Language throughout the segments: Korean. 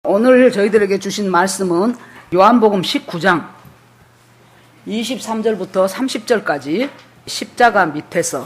오늘 저희들에게 주신 말씀은 요한복음 19장 23절부터 30절까지 십자가 밑에서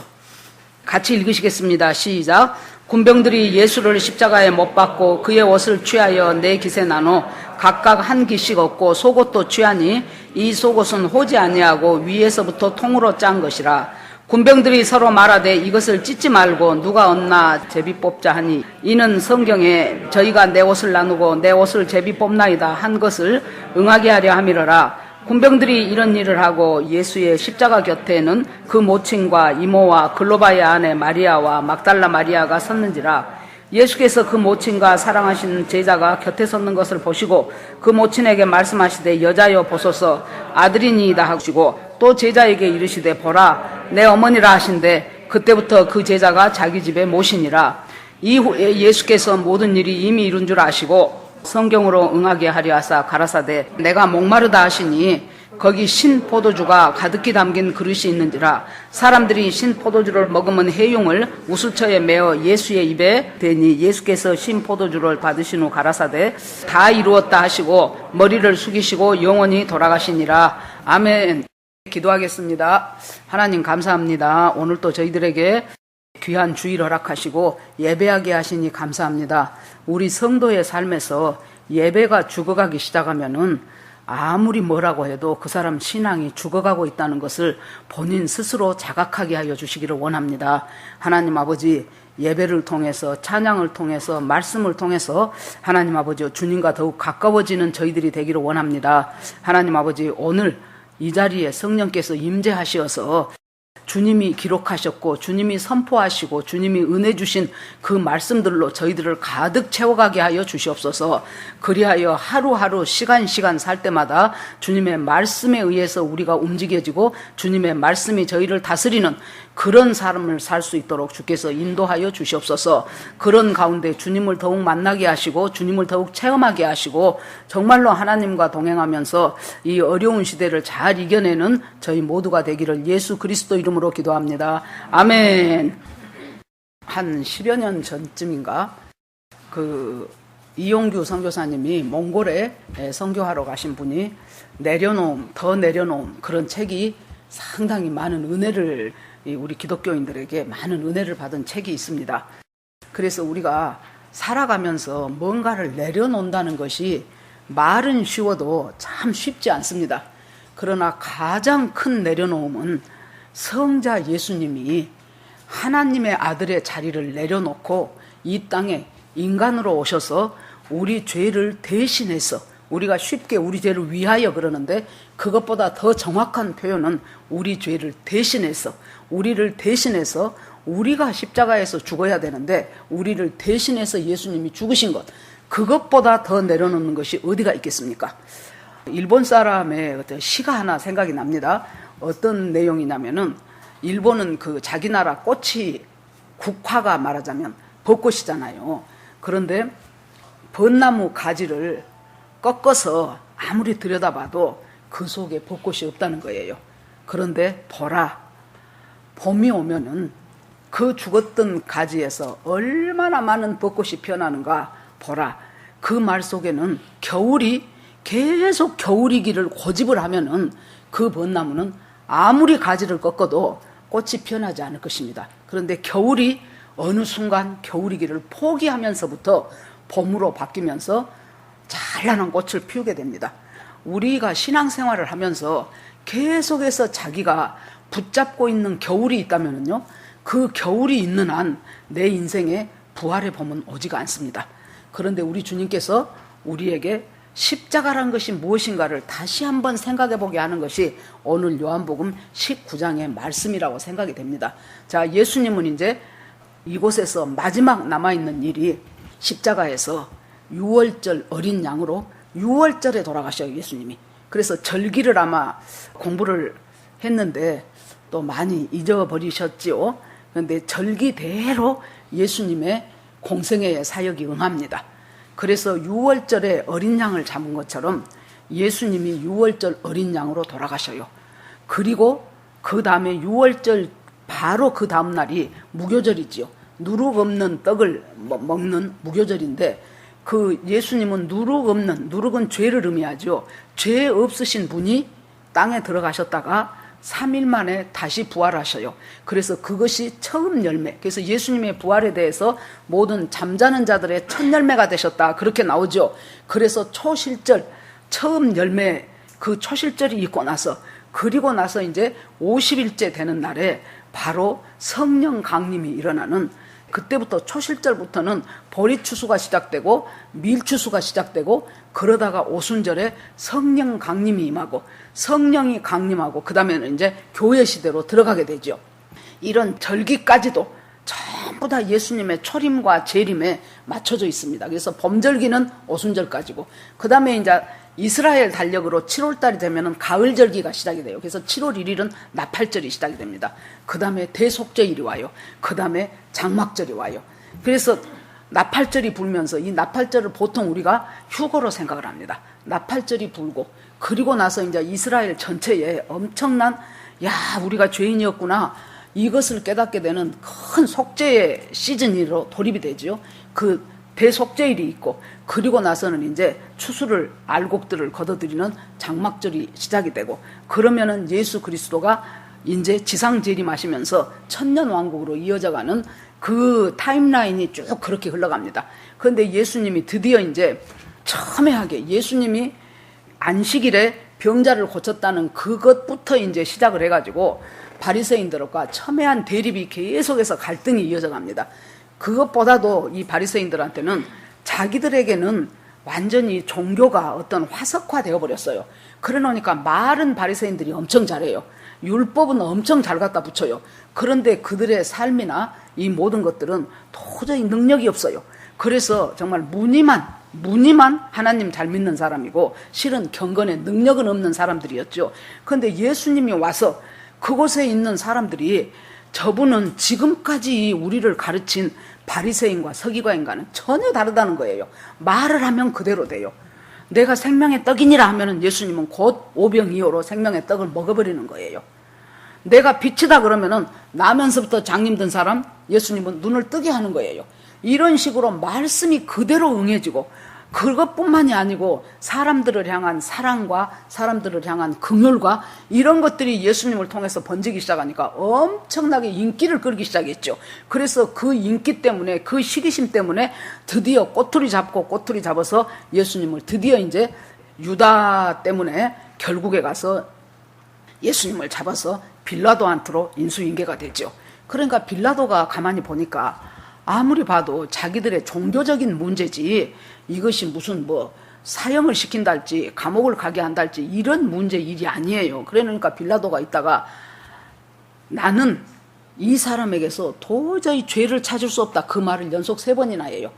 같이 읽으시겠습니다. 시작. 군병들이 예수를 십자가에 못 박고 그의 옷을 취하여 네 깃에 나눠 각각 한 깃씩 얻고 속옷도 취하니 이 속옷은 호지 아니하고 위에서부터 통으로 짠 것이라. 군병들이 서로 말하되 이것을 찢지 말고 누가 얻나 제비 뽑자 하니 이는 성경에 저희가 내 옷을 나누고 내 옷을 제비 뽑나이다 한 것을 응하게 하려 함이러라. 군병들이 이런 일을 하고 예수의 십자가 곁에는 그 모친과 이모와 글로바의 아내 마리아와 막달라 마리아가 섰는지라. 예수께서 그 모친과 사랑하신 제자가 곁에 섰는 것을 보시고 그 모친에게 말씀하시되 여자여 보소서 아들이니이다 하시고 또 제자에게 이르시되 보라 내 어머니라 하신대 그때부터 그 제자가 자기 집에 모시니라. 이후에 예수께서 모든 일이 이미 이룬 줄 아시고 성경으로 응하게 하려 하사 가라사대 내가 목마르다 하시니 거기 신 포도주가 가득히 담긴 그릇이 있는지라. 사람들이 신 포도주를 먹으면 해용을 우슬처에 메어 예수의 입에 대니 예수께서 신 포도주를 받으신 후 가라사대 다 이루었다 하시고 머리를 숙이시고 영원히 돌아가시니라. 아멘. 기도하겠습니다. 하나님 감사합니다. 오늘 또 저희들에게 귀한 주일 허락하시고 예배하게 하시니 감사합니다. 우리 성도의 삶에서 예배가 죽어가기 시작하면은 아무리 뭐라고 해도 그 사람 신앙이 죽어가고 있다는 것을 본인 스스로 자각하게 하여 주시기를 원합니다. 하나님 아버지 예배를 통해서 찬양을 통해서 말씀을 통해서 하나님 아버지 주님과 더욱 가까워지는 저희들이 되기를 원합니다. 하나님 아버지 오늘 이 자리에 성령께서 임재하시어서 주님이 기록하셨고 주님이 선포하시고 주님이 은혜 주신 그 말씀들로 저희들을 가득 채워가게 하여 주시옵소서. 그리하여 하루하루 시간 살 때마다 주님의 말씀에 의해서 우리가 움직여지고 주님의 말씀이 저희를 다스리는 그런 삶을 살 수 있도록 주께서 인도하여 주시옵소서. 그런 가운데 주님을 더욱 만나게 하시고 주님을 더욱 체험하게 하시고 정말로 하나님과 동행하면서 이 어려운 시대를 잘 이겨내는 저희 모두가 되기를 예수 그리스도 이름으로 기도합니다. 아멘. 한 10여 년 전쯤인가 이용규 선교사님이 몽골에 선교하러 가신 분이 내려놓음, 더 내려놓음 그런 책이 상당히 많은 은혜를 우리 기독교인들에게 많은 은혜를 받은 책이 있습니다. 그래서 우리가 살아가면서 뭔가를 내려놓는다는 것이 말은 쉬워도 참 쉽지 않습니다. 그러나 가장 큰 내려놓음은 성자 예수님이 하나님의 아들의 자리를 내려놓고 이 땅에 인간으로 오셔서 우리 죄를 대신해서 우리가 쉽게 우리 죄를 위하여 그러는데 그것보다 더 정확한 표현은 우리 죄를 대신해서 우리를 대신해서 우리가 십자가에서 죽어야 되는데 우리를 대신해서 예수님이 죽으신 것 그것보다 더 내려놓는 것이 어디가 있겠습니까? 일본 사람의 어떤 시가 하나 생각이 납니다. 어떤 내용이냐면은 일본은 그 자기 나라 꽃이 국화가 말하자면 벚꽃이잖아요. 그런데 벚나무 가지를 꺾어서 아무리 들여다봐도 그 속에 벚꽃이 없다는 거예요. 그런데 보라, 봄이 오면은 그 죽었던 가지에서 얼마나 많은 벚꽃이 피어나는가 보라. 그 말 속에는 겨울이 계속 겨울이기를 고집을 하면은 그 벚나무는 아무리 가지를 꺾어도 꽃이 피어나지 않을 것입니다. 그런데 겨울이 어느 순간 겨울이기를 포기하면서부터 봄으로 바뀌면서 찬란한 꽃을 피우게 됩니다. 우리가 신앙생활을 하면서 계속해서 자기가 붙잡고 있는 겨울이 있다면요, 그 겨울이 있는 한 내 인생에 부활의 봄은 오지가 않습니다. 그런데 우리 주님께서 우리에게 십자가란 것이 무엇인가를 다시 한번 생각해 보게 하는 것이 오늘 요한복음 19장의 말씀이라고 생각이 됩니다. 자, 예수님은 이제 이곳에서 마지막 남아있는 일이 십자가에서 6월절 어린 양으로 6월절에 돌아가셔요, 예수님이. 그래서 절기를 아마 공부를 했는데 또 많이 잊어버리셨지요. 그런데 절기대로 예수님의 공생애의 사역이 응합니다. 그래서 6월절에 어린 양을 잡은 것처럼 예수님이 6월절 어린 양으로 돌아가셔요. 그리고 그 다음에 6월절 바로 그 다음 날이 무교절이지요. 누룩 없는 떡을 먹는 무교절인데 그 예수님은 누룩은 죄를 의미하죠. 죄 없으신 분이 땅에 들어가셨다가 3일 만에 다시 부활하셔요. 그래서 그것이 처음 열매. 그래서 예수님의 부활에 대해서 모든 잠자는 자들의 첫 열매가 되셨다. 그렇게 나오죠. 그래서 초실절, 처음 열매, 그 초실절이 있고 나서, 그리고 나서 이제 50일째 되는 날에 바로 성령 강림이 일어나는, 그때부터 초실절부터는 보리추수가 시작되고 밀추수가 시작되고, 그러다가 오순절에 성령 강림이 임하고, 성령이 강림하고, 그 다음에는 이제 교회 시대로 들어가게 되죠. 이런 절기까지도 전부 다 예수님의 초림과 재림에 맞춰져 있습니다. 그래서 범절기는 오순절까지고, 그 다음에 이제 이스라엘 달력으로 7월달이 되면은 가을절기가 시작이 돼요. 그래서 7월 1일은 나팔절이 시작이 됩니다. 그 다음에 대속절이 와요. 그 다음에 장막절이 와요. 그래서 나팔절이 불면서, 이 나팔절을 보통 우리가 휴거로 생각을 합니다. 나팔절이 불고, 그리고 나서 이제 이스라엘 전체에 엄청난, 야, 우리가 죄인이었구나, 이것을 깨닫게 되는 큰 속죄의 시즌으로 돌입이 되죠. 그 대속죄일이 있고, 그리고 나서는 이제 추수를, 알곡들을 걷어들이는 장막절이 시작이 되고, 그러면은 예수 그리스도가 이제 지상 재림하시면서 천년왕국으로 이어져가는 그 타임라인이 쭉 그렇게 흘러갑니다. 그런데 예수님이 드디어 이제 첨예하게, 예수님이 안식일에 병자를 고쳤다는 그것부터 이제 시작을 해가지고 바리새인들과 첨예한 대립이 계속해서 갈등이 이어져 갑니다. 그것보다도 이 바리새인들한테는 자기들에게는 완전히 종교가 어떤 화석화되어 버렸어요. 그래 놓으니까 말은 바리새인들이 엄청 잘해요. 율법은 엄청 잘 갖다 붙여요. 그런데 그들의 삶이나 이 모든 것들은 도저히 능력이 없어요. 그래서 정말 무늬만 하나님 잘 믿는 사람이고, 실은 경건에 능력은 없는 사람들이었죠. 그런데 예수님이 와서 그곳에 있는 사람들이, 저분은 지금까지 우리를 가르친 바리새인과 서기관과는 전혀 다르다는 거예요. 말을 하면 그대로 돼요. 내가 생명의 떡이니라 하면은 예수님은 곧 오병이어로 생명의 떡을 먹어버리는 거예요. 내가 빛이다 그러면은 나면서부터 장님 든 사람 예수님은 눈을 뜨게 하는 거예요. 이런 식으로 말씀이 그대로 응해지고, 그것뿐만이 아니고 사람들을 향한 사랑과 사람들을 향한 긍휼과 이런 것들이 예수님을 통해서 번지기 시작하니까 엄청나게 인기를 끌기 시작했죠. 그래서 그 인기 때문에, 그 시기심 때문에 드디어 꼬투리 잡아서 예수님을 드디어 이제 유다 때문에 결국에 가서 예수님을 잡아서 빌라도한테로 인수인계가 되죠. 그러니까 빌라도가 가만히 보니까 아무리 봐도 자기들의 종교적인 문제지, 이것이 무슨 뭐 사형을 시킨달지 감옥을 가게 한달지 이런 문제 일이 아니에요. 그러니까 빌라도가 있다가, 나는 이 사람에게서 도저히 죄를 찾을 수 없다, 그 말을 연속 3번이나 해요.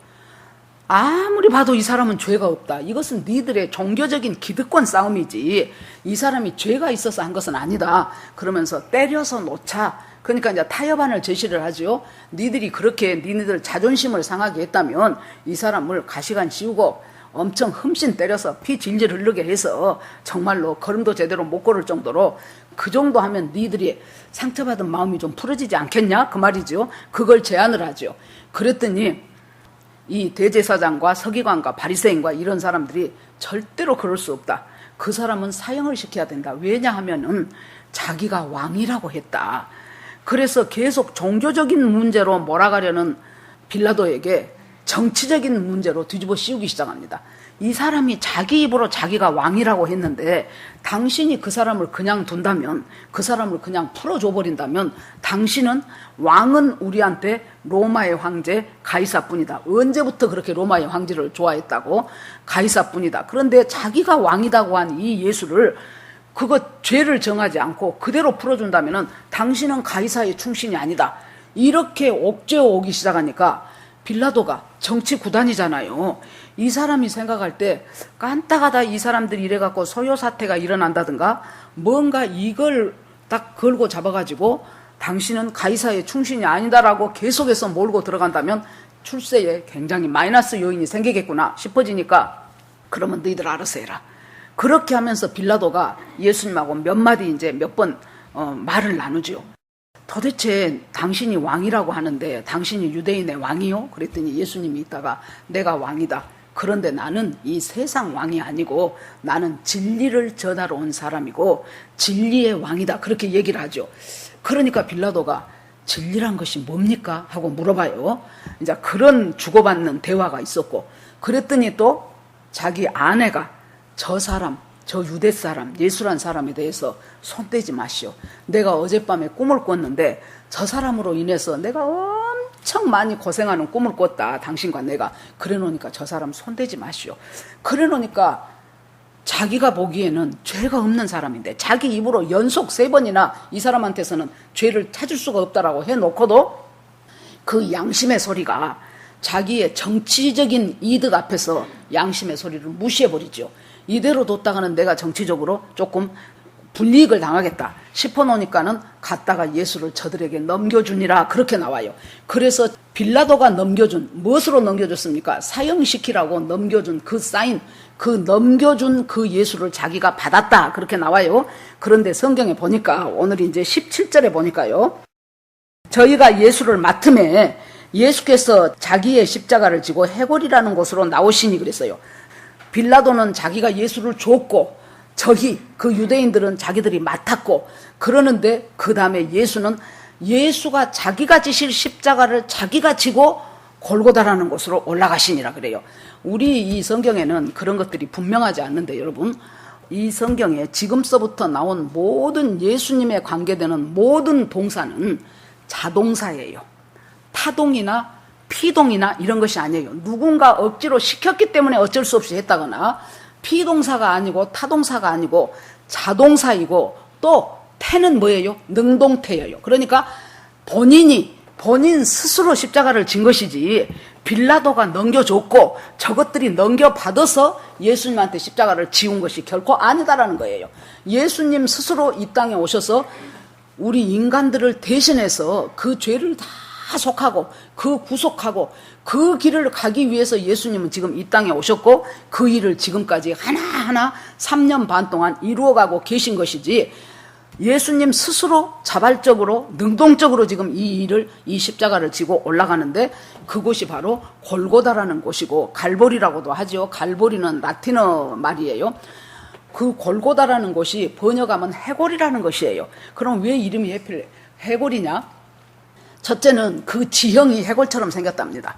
아무리 봐도 이 사람은 죄가 없다. 이것은 니들의 종교적인 기득권 싸움이지 이 사람이 죄가 있어서 한 것은 아니다. 그러면서 때려서 놓자. 그러니까 이제 타협안을 제시를 하죠. 니들이 그렇게 니네들 자존심을 상하게 했다면 이 사람을 가시관 씌우고 엄청 흠씬 때려서 피 질질 흐르게 해서 정말로 걸음도 제대로 못 걸을 정도로, 그 정도 하면 니들이 상처받은 마음이 좀 풀어지지 않겠냐, 그 말이죠. 그걸 제안을 하죠. 그랬더니 이 대제사장과 서기관과 바리새인과 이런 사람들이 절대로 그럴 수 없다. 그 사람은 사형을 시켜야 된다. 왜냐하면은 자기가 왕이라고 했다. 그래서 계속 종교적인 문제로 몰아가려는 빌라도에게 정치적인 문제로 뒤집어 씌우기 시작합니다. 이 사람이 자기 입으로 자기가 왕이라고 했는데, 당신이 그 사람을 그냥 둔다면, 그 사람을 그냥 풀어줘 버린다면, 당신은 왕은 우리한테 로마의 황제 가이사뿐이다. 언제부터 그렇게 로마의 황제를 좋아했다고? 가이사뿐이다. 그런데 자기가 왕이라고 한 이 예수를, 그거 죄를 정하지 않고 그대로 풀어준다면은 당신은 가이사의 충신이 아니다. 이렇게 옥죄어 오기 시작하니까 빌라도가 정치 구단이잖아요. 이 사람이 생각할 때 깐딱하다, 이 사람들이 이래갖고 소요 사태가 일어난다든가 뭔가 이걸 딱 걸고 잡아가지고 당신은 가이사의 충신이 아니다라고 계속해서 몰고 들어간다면 출세에 굉장히 마이너스 요인이 생기겠구나 싶어지니까, 그러면 너희들 알아서 해라. 그렇게 하면서 빌라도가 예수님하고 몇 마디 이제 몇 번 말을 나누죠. 도대체 당신이 왕이라고 하는데 당신이 유대인의 왕이요? 그랬더니 예수님이 있다가 내가 왕이다. 그런데 나는 이 세상 왕이 아니고 나는 진리를 전하러 온 사람이고 진리의 왕이다. 그렇게 얘기를 하죠. 그러니까 빌라도가 진리란 것이 뭡니까? 하고 물어봐요. 이제 그런 주고받는 대화가 있었고, 그랬더니 또 자기 아내가 저 사람, 저 유대 사람, 예수란 사람에 대해서 손대지 마시오. 내가 어젯밤에 꿈을 꿨는데 저 사람으로 인해서 내가 엄청 많이 고생하는 꿈을 꿨다. 당신과 내가. 그래 놓으니까 저 사람 손대지 마시오. 그래 놓으니까 자기가 보기에는 죄가 없는 사람인데 자기 입으로 연속 3번이나 이 사람한테서는 죄를 찾을 수가 없다라고 해놓고도 그 양심의 소리가 자기의 정치적인 이득 앞에서 양심의 소리를 무시해버리죠. 이대로 뒀다가는 내가 정치적으로 조금 불이익을 당하겠다 싶어놓으니까는 갔다가 예수를 저들에게 넘겨주니라 그렇게 나와요. 그래서 빌라도가 넘겨준, 무엇으로 넘겨줬습니까? 사형시키라고 넘겨준 그 사인, 그 넘겨준 그 예수를 자기가 받았다 그렇게 나와요. 그런데 성경에 보니까 오늘 이제 17절에 보니까요, 저희가 예수를 맡음에 예수께서 자기의 십자가를 지고 해골이라는 곳으로 나오시니 그랬어요. 빌라도는 자기가 예수를 줬고 그 유대인들은 자기들이 맡았고 그러는데 그 다음에 예수는 예수가 자기가 지실 십자가를 자기가 지고 골고다라는 곳으로 올라가시니라 그래요. 우리 이 성경에는 그런 것들이 분명하지 않는데 여러분, 이 성경에 지금서부터 나온 모든 예수님에 관계되는 모든 동사는 자동사예요. 타동이나 피동이나 이런 것이 아니에요. 누군가 억지로 시켰기 때문에 어쩔 수 없이 했다거나 피동사가 아니고 타동사가 아니고 자동사이고 또 태는 뭐예요? 능동태예요. 그러니까 본인 스스로 십자가를 진 것이지 빌라도가 넘겨줬고 저것들이 넘겨받아서 예수님한테 십자가를 지운 것이 결코 아니다라는 거예요. 예수님 스스로 이 땅에 오셔서 우리 인간들을 대신해서 그 죄를 다 속하고 그 구속하고 그 길을 가기 위해서 예수님은 지금 이 땅에 오셨고 그 일을 지금까지 하나하나 3년 반 동안 이루어가고 계신 것이지, 예수님 스스로 자발적으로 능동적으로 지금 이 십자가를 지고 올라가는데 그곳이 바로 골고다라는 곳이고 갈보리라고도 하죠. 갈보리는 라틴어 말이에요. 그 골고다라는 곳이 번역하면 해골이라는 것이에요. 그럼 왜 이름이 하필 해골이냐? 첫째는 그 지형이 해골처럼 생겼답니다.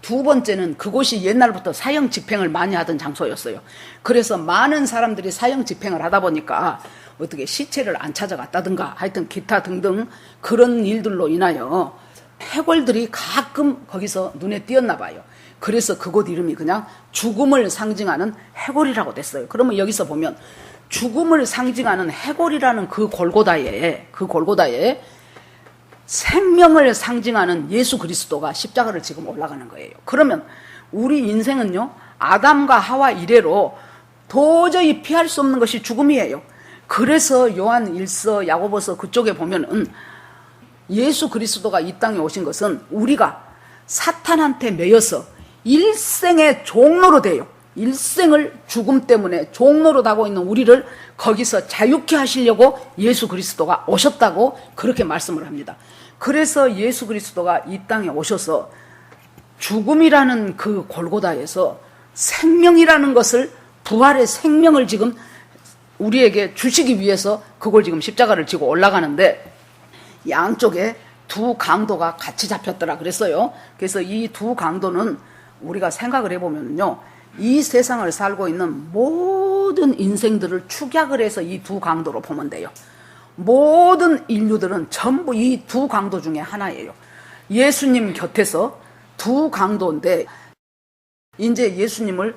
두 번째는 그곳이 옛날부터 사형 집행을 많이 하던 장소였어요. 그래서 많은 사람들이 사형 집행을 하다 보니까 어떻게 시체를 안 찾아갔다든가 하여튼 기타 등등 그런 일들로 인하여 해골들이 가끔 거기서 눈에 띄었나 봐요. 그래서 그곳 이름이 그냥 죽음을 상징하는 해골이라고 됐어요. 그러면 여기서 보면 죽음을 상징하는 해골이라는 그 골고다에 생명을 상징하는 예수 그리스도가 십자가를 지금 올라가는 거예요. 그러면 우리 인생은요, 아담과 하와 이래로 도저히 피할 수 없는 것이 죽음이에요. 그래서 요한 1서 야고보서 그쪽에 보면은 예수 그리스도가 이 땅에 오신 것은 우리가 사탄한테 매여서 일생의 종로로 돼요. 일생을 죽음 때문에 종로로 가고 있는 우리를 거기서 자유케 하시려고 예수 그리스도가 오셨다고 그렇게 말씀을 합니다. 그래서 예수 그리스도가 이 땅에 오셔서 죽음이라는 그 골고다에서 생명이라는 것을, 부활의 생명을 지금 우리에게 주시기 위해서 그걸 지금 십자가를 지고 올라가는데 양쪽에 두 강도가 같이 잡혔더라 그랬어요. 그래서 이 두 강도는 우리가 생각을 해보면요, 이 세상을 살고 있는 모든 인생들을 축약을 해서 이 두 강도로 보면 돼요. 모든 인류들은 전부 이 두 강도 중에 하나예요. 예수님 곁에서 두 강도인데 이제 예수님을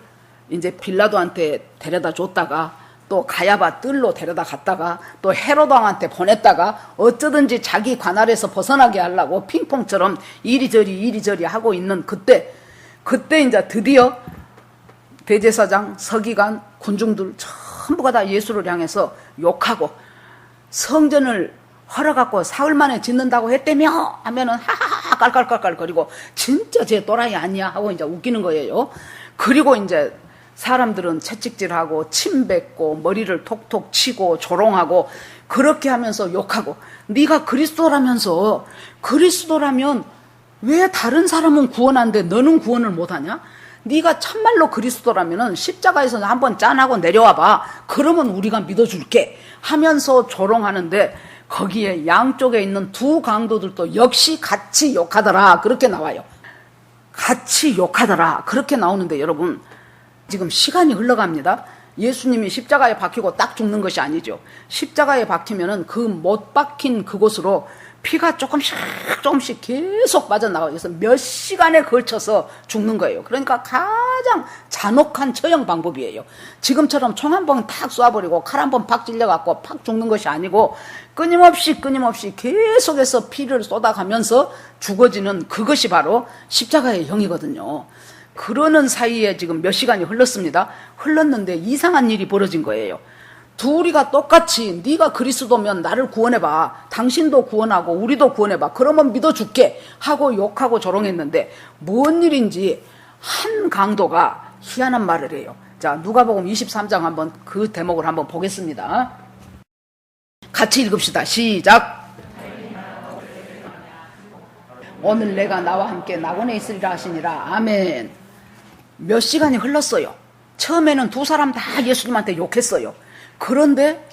이제 빌라도한테 데려다 줬다가 또 가야바 뜰로 데려다 갔다가 또 헤롯 왕한테 보냈다가 어쩌든지 자기 관할에서 벗어나게 하려고 핑퐁처럼 이리저리 하고 있는 그때 이제 드디어 대제사장, 서기관, 군중들 전부가 다 예수를 향해서 욕하고 성전을 헐어갖고 사흘 만에 짓는다고 했다며 하면은 하하하 깔깔깔깔거리고 진짜 쟤 또라이 아니야 하고 이제 웃기는 거예요. 그리고 이제 사람들은 채찍질하고 침 뱉고 머리를 톡톡 치고 조롱하고 그렇게 하면서 욕하고, 네가 그리스도라면 왜 다른 사람은 구원한데 너는 구원을 못하냐? 네가 참말로 그리스도라면은 십자가에서 한번 짠하고 내려와봐. 그러면 우리가 믿어줄게 하면서 조롱하는데, 거기에 양쪽에 있는 두 강도들도 역시 같이 욕하더라, 그렇게 나와요. 같이 욕하더라, 그렇게 나오는데, 여러분 지금 시간이 흘러갑니다. 예수님이 십자가에 박히고 딱 죽는 것이 아니죠. 십자가에 박히면은 그 못 박힌 그곳으로 피가 조금씩 계속 빠져나가요. 그래서 몇 시간에 걸쳐서 죽는 거예요. 그러니까 가장 잔혹한 처형 방법이에요. 지금처럼 총 한 번 탁 쏴버리고 칼 한 번 팍 찔려갖고 팍 죽는 것이 아니고, 끊임없이 계속해서 피를 쏟아가면서 죽어지는 그것이 바로 십자가의 형이거든요. 그러는 사이에 지금 몇 시간이 흘렀습니다. 흘렀는데 이상한 일이 벌어진 거예요. 둘이가 똑같이 네가 그리스도면 나를 구원해봐, 당신도 구원하고 우리도 구원해봐, 그러면 믿어줄게 하고 욕하고 조롱했는데, 뭔 일인지 한 강도가 희한한 말을 해요. 자, 누가복음 23장 한번 그 대목을 한번 보겠습니다. 같이 읽읍시다. 시작. 오늘 내가 나와 함께 낙원에 있으리라 하시니라. 아멘. 몇 시간이 흘렀어요. 처음에는 두 사람 다 예수님한테 욕했어요. 그런데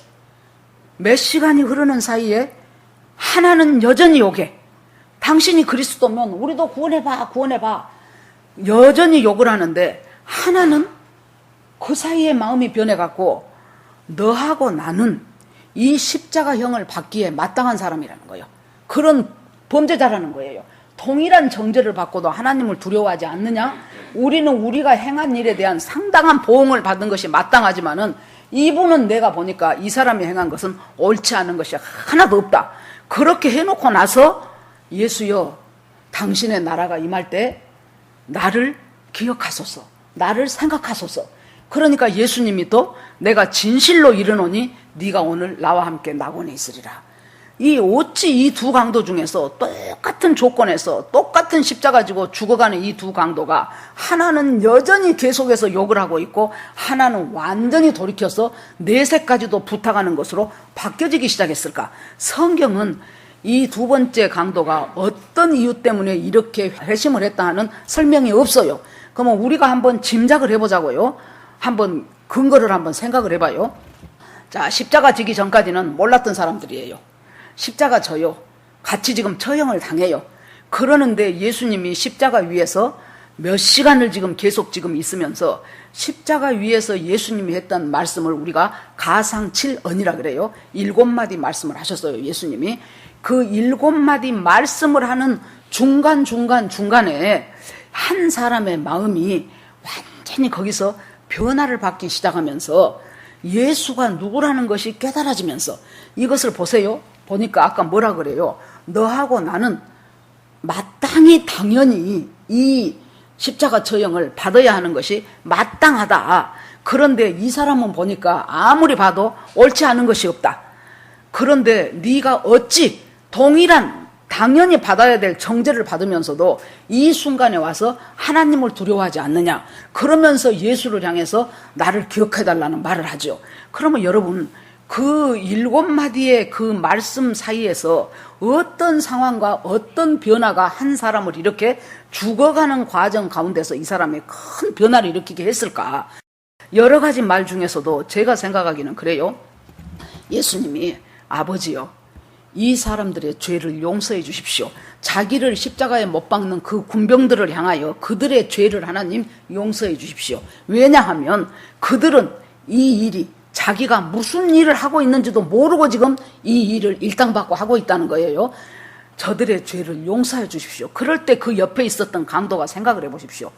몇 시간이 흐르는 사이에 하나는 여전히 욕해. 당신이 그리스도면 우리도 구원해봐. 여전히 욕을 하는데, 하나는 그 사이에 마음이 변해갖고 너하고 나는 이 십자가형을 받기에 마땅한 사람이라는 거예요. 그런 범죄자라는 거예요. 동일한 정죄를 받고도 하나님을 두려워하지 않느냐? 우리는 우리가 행한 일에 대한 상당한 보응을 받은 것이 마땅하지만은, 이분은 내가 보니까 이 사람이 행한 것은 옳지 않은 것이 하나도 없다. 그렇게 해놓고 나서, 예수여 당신의 나라가 임할 때 나를 기억하소서, 나를 생각하소서. 그러니까 예수님이 또 내가 진실로 이르노니 네가 오늘 나와 함께 낙원에 있으리라. 어찌 이 두 강도 중에서 똑같은 조건에서 똑같은 십자가 지고 죽어가는 이 두 강도가, 하나는 여전히 계속해서 욕을 하고 있고 하나는 완전히 돌이켜서 내세까지도 부탁하는 것으로 바뀌어지기 시작했을까? 성경은 이 두 번째 강도가 어떤 이유 때문에 이렇게 회심을 했다 하는 설명이 없어요. 그러면 우리가 한번 짐작을 해보자고요. 한번 근거를 한번 생각을 해봐요. 자, 십자가 지기 전까지는 몰랐던 사람들이에요. 십자가 져요. 같이 지금 처형을 당해요. 그러는데 예수님이 십자가 위에서 몇 시간을 계속 있으면서 십자가 위에서 예수님이 했던 말씀을 우리가 가상칠언이라 그래요. 7마디 말씀을 하셨어요, 예수님이. 그 7마디 말씀을 하는 중간에 한 사람의 마음이 완전히 거기서 변화를 받기 시작하면서 예수가 누구라는 것이 깨달아지면서, 이것을 보세요. 보니까 아까 뭐라 그래요? 너하고 나는 마땅히 당연히 이 십자가 처형을 받아야 하는 것이 마땅하다. 그런데 이 사람은 보니까 아무리 봐도 옳지 않은 것이 없다. 그런데 네가 어찌 동일한 당연히 받아야 될 정죄를 받으면서도 이 순간에 와서 하나님을 두려워하지 않느냐? 그러면서 예수를 향해서 나를 기억해달라는 말을 하죠. 그러면 여러분, 그 7마디의 그 말씀 사이에서 어떤 상황과 어떤 변화가 한 사람을 이렇게 죽어가는 과정 가운데서 이 사람의 큰 변화를 일으키게 했을까? 여러 가지 말 중에서도 제가 생각하기는 그래요. 예수님이 아버지요, 이 사람들의 죄를 용서해 주십시오. 자기를 십자가에 못 박는 그 군병들을 향하여 그들의 죄를 하나님 용서해 주십시오. 왜냐하면 그들은 이 일이 자기가 무슨 일을 하고 있는지도 모르고 지금 이 일을 일당받고 하고 있다는 거예요. 저들의 죄를 용서해 주십시오. 그럴 때 그 옆에 있었던 강도가 생각을 해보십시오.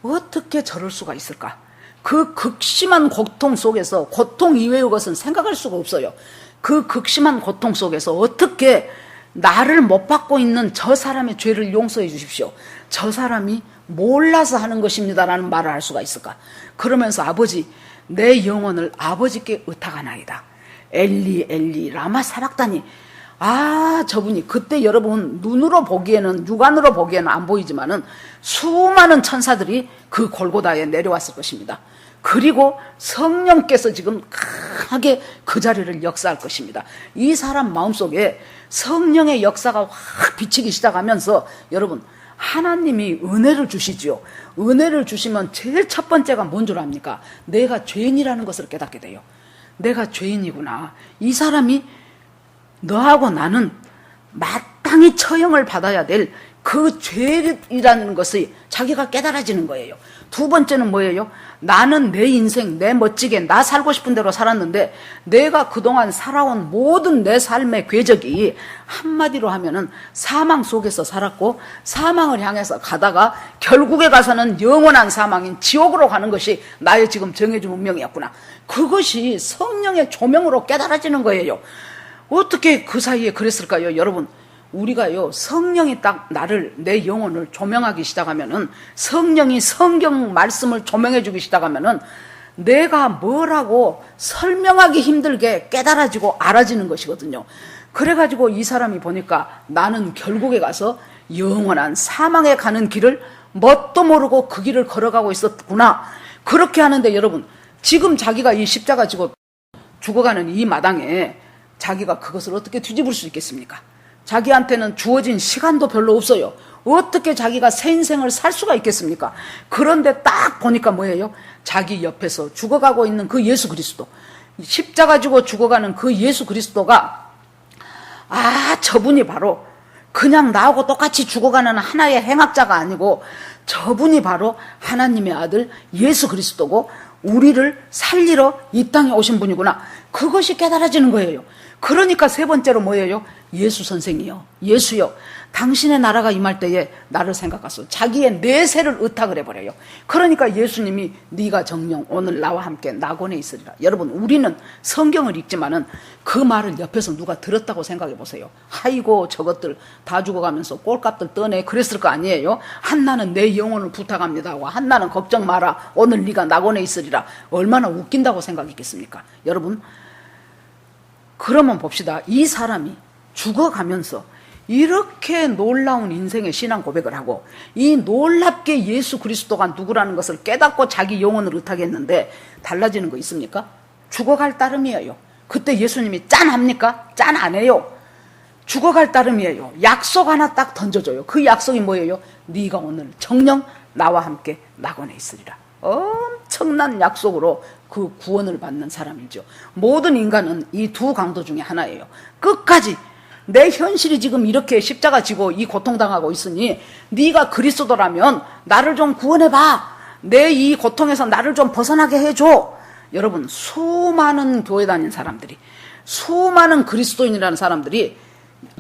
어떻게 저럴 수가 있을까? 그 극심한 고통 속에서, 고통 이외의 것은 생각할 수가 없어요. 그 극심한 고통 속에서 어떻게 나를 못 받고 있는 저 사람의 죄를 용서해 주십시오. 저 사람이 몰라서 하는 것입니다라는 말을 할 수가 있을까? 그러면서 아버지, 내 영혼을 아버지께 의탁하나이다. 엘리 엘리 라마 사박다니. 저분이 그때 여러분 눈으로 보기에는, 육안으로 보기에는 안 보이지만은 수많은 천사들이 그 골고다에 내려왔을 것입니다. 그리고 성령께서 지금 강하게 그 자리를 역사할 것입니다. 이 사람 마음속에 성령의 역사가 확 비치기 시작하면서 여러분, 하나님이 은혜를 주시지요. 은혜를 주시면 제일 첫 번째가 뭔 줄 압니까? 내가 죄인이라는 것을 깨닫게 돼요. 내가 죄인이구나. 이 사람이 너하고 나는 마땅히 처형을 받아야 될 그 죄이라는 것이 자기가 깨달아지는 거예요. 두 번째는 뭐예요? 나는 내 인생, 내 멋지게 나 살고 싶은 대로 살았는데 내가 그동안 살아온 모든 내 삶의 궤적이 한마디로 하면은 사망 속에서 살았고 사망을 향해서 가다가 결국에 가서는 영원한 사망인 지옥으로 가는 것이 나의 지금 정해진 운명이었구나. 그것이 성령의 조명으로 깨달아지는 거예요. 어떻게 그 사이에 그랬을까요? 여러분, 우리가요, 성령이 딱 나를, 내 영혼을 조명하기 시작하면은, 성령이 성경 말씀을 조명해 주기 시작하면은, 내가 뭐라고 설명하기 힘들게 깨달아지고 알아지는 것이거든요. 그래가지고 이 사람이 보니까 나는 결국에 가서 영원한 사망에 가는 길을 뭣도 모르고 그 길을 걸어가고 있었구나. 그렇게 하는데 여러분, 지금 자기가 이 십자가 지고 죽어가는 이 마당에 자기가 그것을 어떻게 뒤집을 수 있겠습니까? 자기한테는 주어진 시간도 별로 없어요. 어떻게 자기가 새 인생을 살 수가 있겠습니까? 그런데 딱 보니까 뭐예요? 자기 옆에서 죽어가고 있는 그 예수 그리스도, 십자가 지고 죽어가는 그 예수 그리스도가, 저분이 바로 그냥 나하고 똑같이 죽어가는 하나의 행악자가 아니고 저분이 바로 하나님의 아들 예수 그리스도고 우리를 살리러 이 땅에 오신 분이구나. 그것이 깨달아지는 거예요. 그러니까 세 번째로 뭐예요? 예수 선생이요, 예수요, 당신의 나라가 임할 때에 나를 생각하소. 자기의 내세를 의탁을 해버려요. 그러니까 예수님이 네가 정녕 오늘 나와 함께 낙원에 있으리라. 여러분, 우리는 성경을 읽지만은 그 말을 옆에서 누가 들었다고 생각해 보세요. 아이고 저것들 다 죽어가면서 꼴값들 떠내 그랬을 거 아니에요. 한나는 내 영혼을 부탁합니다 하고 한나는 걱정 마라 오늘 네가 낙원에 있으리라. 얼마나 웃긴다고 생각했겠습니까? 여러분, 그러면 봅시다. 이 사람이 죽어가면서 이렇게 놀라운 인생의 신앙 고백을 하고 이 놀랍게 예수 그리스도가 누구라는 것을 깨닫고 자기 영혼을 의탁했는데 달라지는 거 있습니까? 죽어갈 따름이에요. 그때 예수님이 짠 합니까? 짠 안 해요. 죽어갈 따름이에요. 약속 하나 딱 던져줘요. 그 약속이 뭐예요? 네가 오늘 정녕 나와 함께 낙원에 있으리라. 엄청난 약속으로 그 구원을 받는 사람이죠. 모든 인간은 이 두 강도 중에 하나예요. 끝까지 내 현실이 지금 이렇게 십자가 지고 이 고통당하고 있으니 네가 그리스도라면 나를 좀 구원해봐. 내 이 고통에서 나를 좀 벗어나게 해줘. 여러분, 수많은 교회 다니는 사람들이, 수많은 그리스도인이라는 사람들이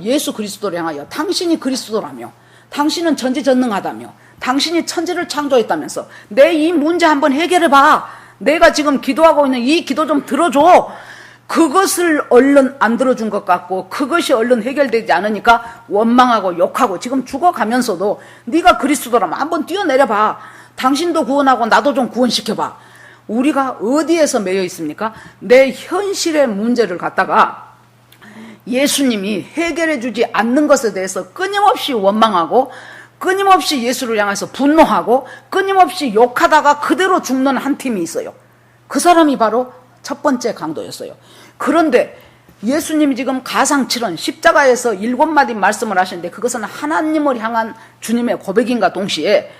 예수 그리스도를 향하여 당신이 그리스도라며, 당신은 전지전능하다며, 당신이 천지를 창조했다면서 내 이 문제 한번 해결해봐. 내가 지금 기도하고 있는 이 기도 좀 들어줘. 그것을 얼른 안 들어준 것 같고 그것이 얼른 해결되지 않으니까 원망하고 욕하고 지금 죽어가면서도 네가 그리스도라면 한번 뛰어내려봐. 당신도 구원하고 나도 좀 구원시켜봐. 우리가 어디에서 매여 있습니까? 내 현실의 문제를 갖다가 예수님이 해결해 주지 않는 것에 대해서 끊임없이 원망하고 끊임없이 예수를 향해서 분노하고 끊임없이 욕하다가 그대로 죽는 한 팀이 있어요. 그 사람이 바로 첫 번째 강도였어요. 그런데 예수님이 지금 가상칠언 십자가에서 7마디 말씀을 하시는데 그것은 하나님을 향한 주님의 고백인가 동시에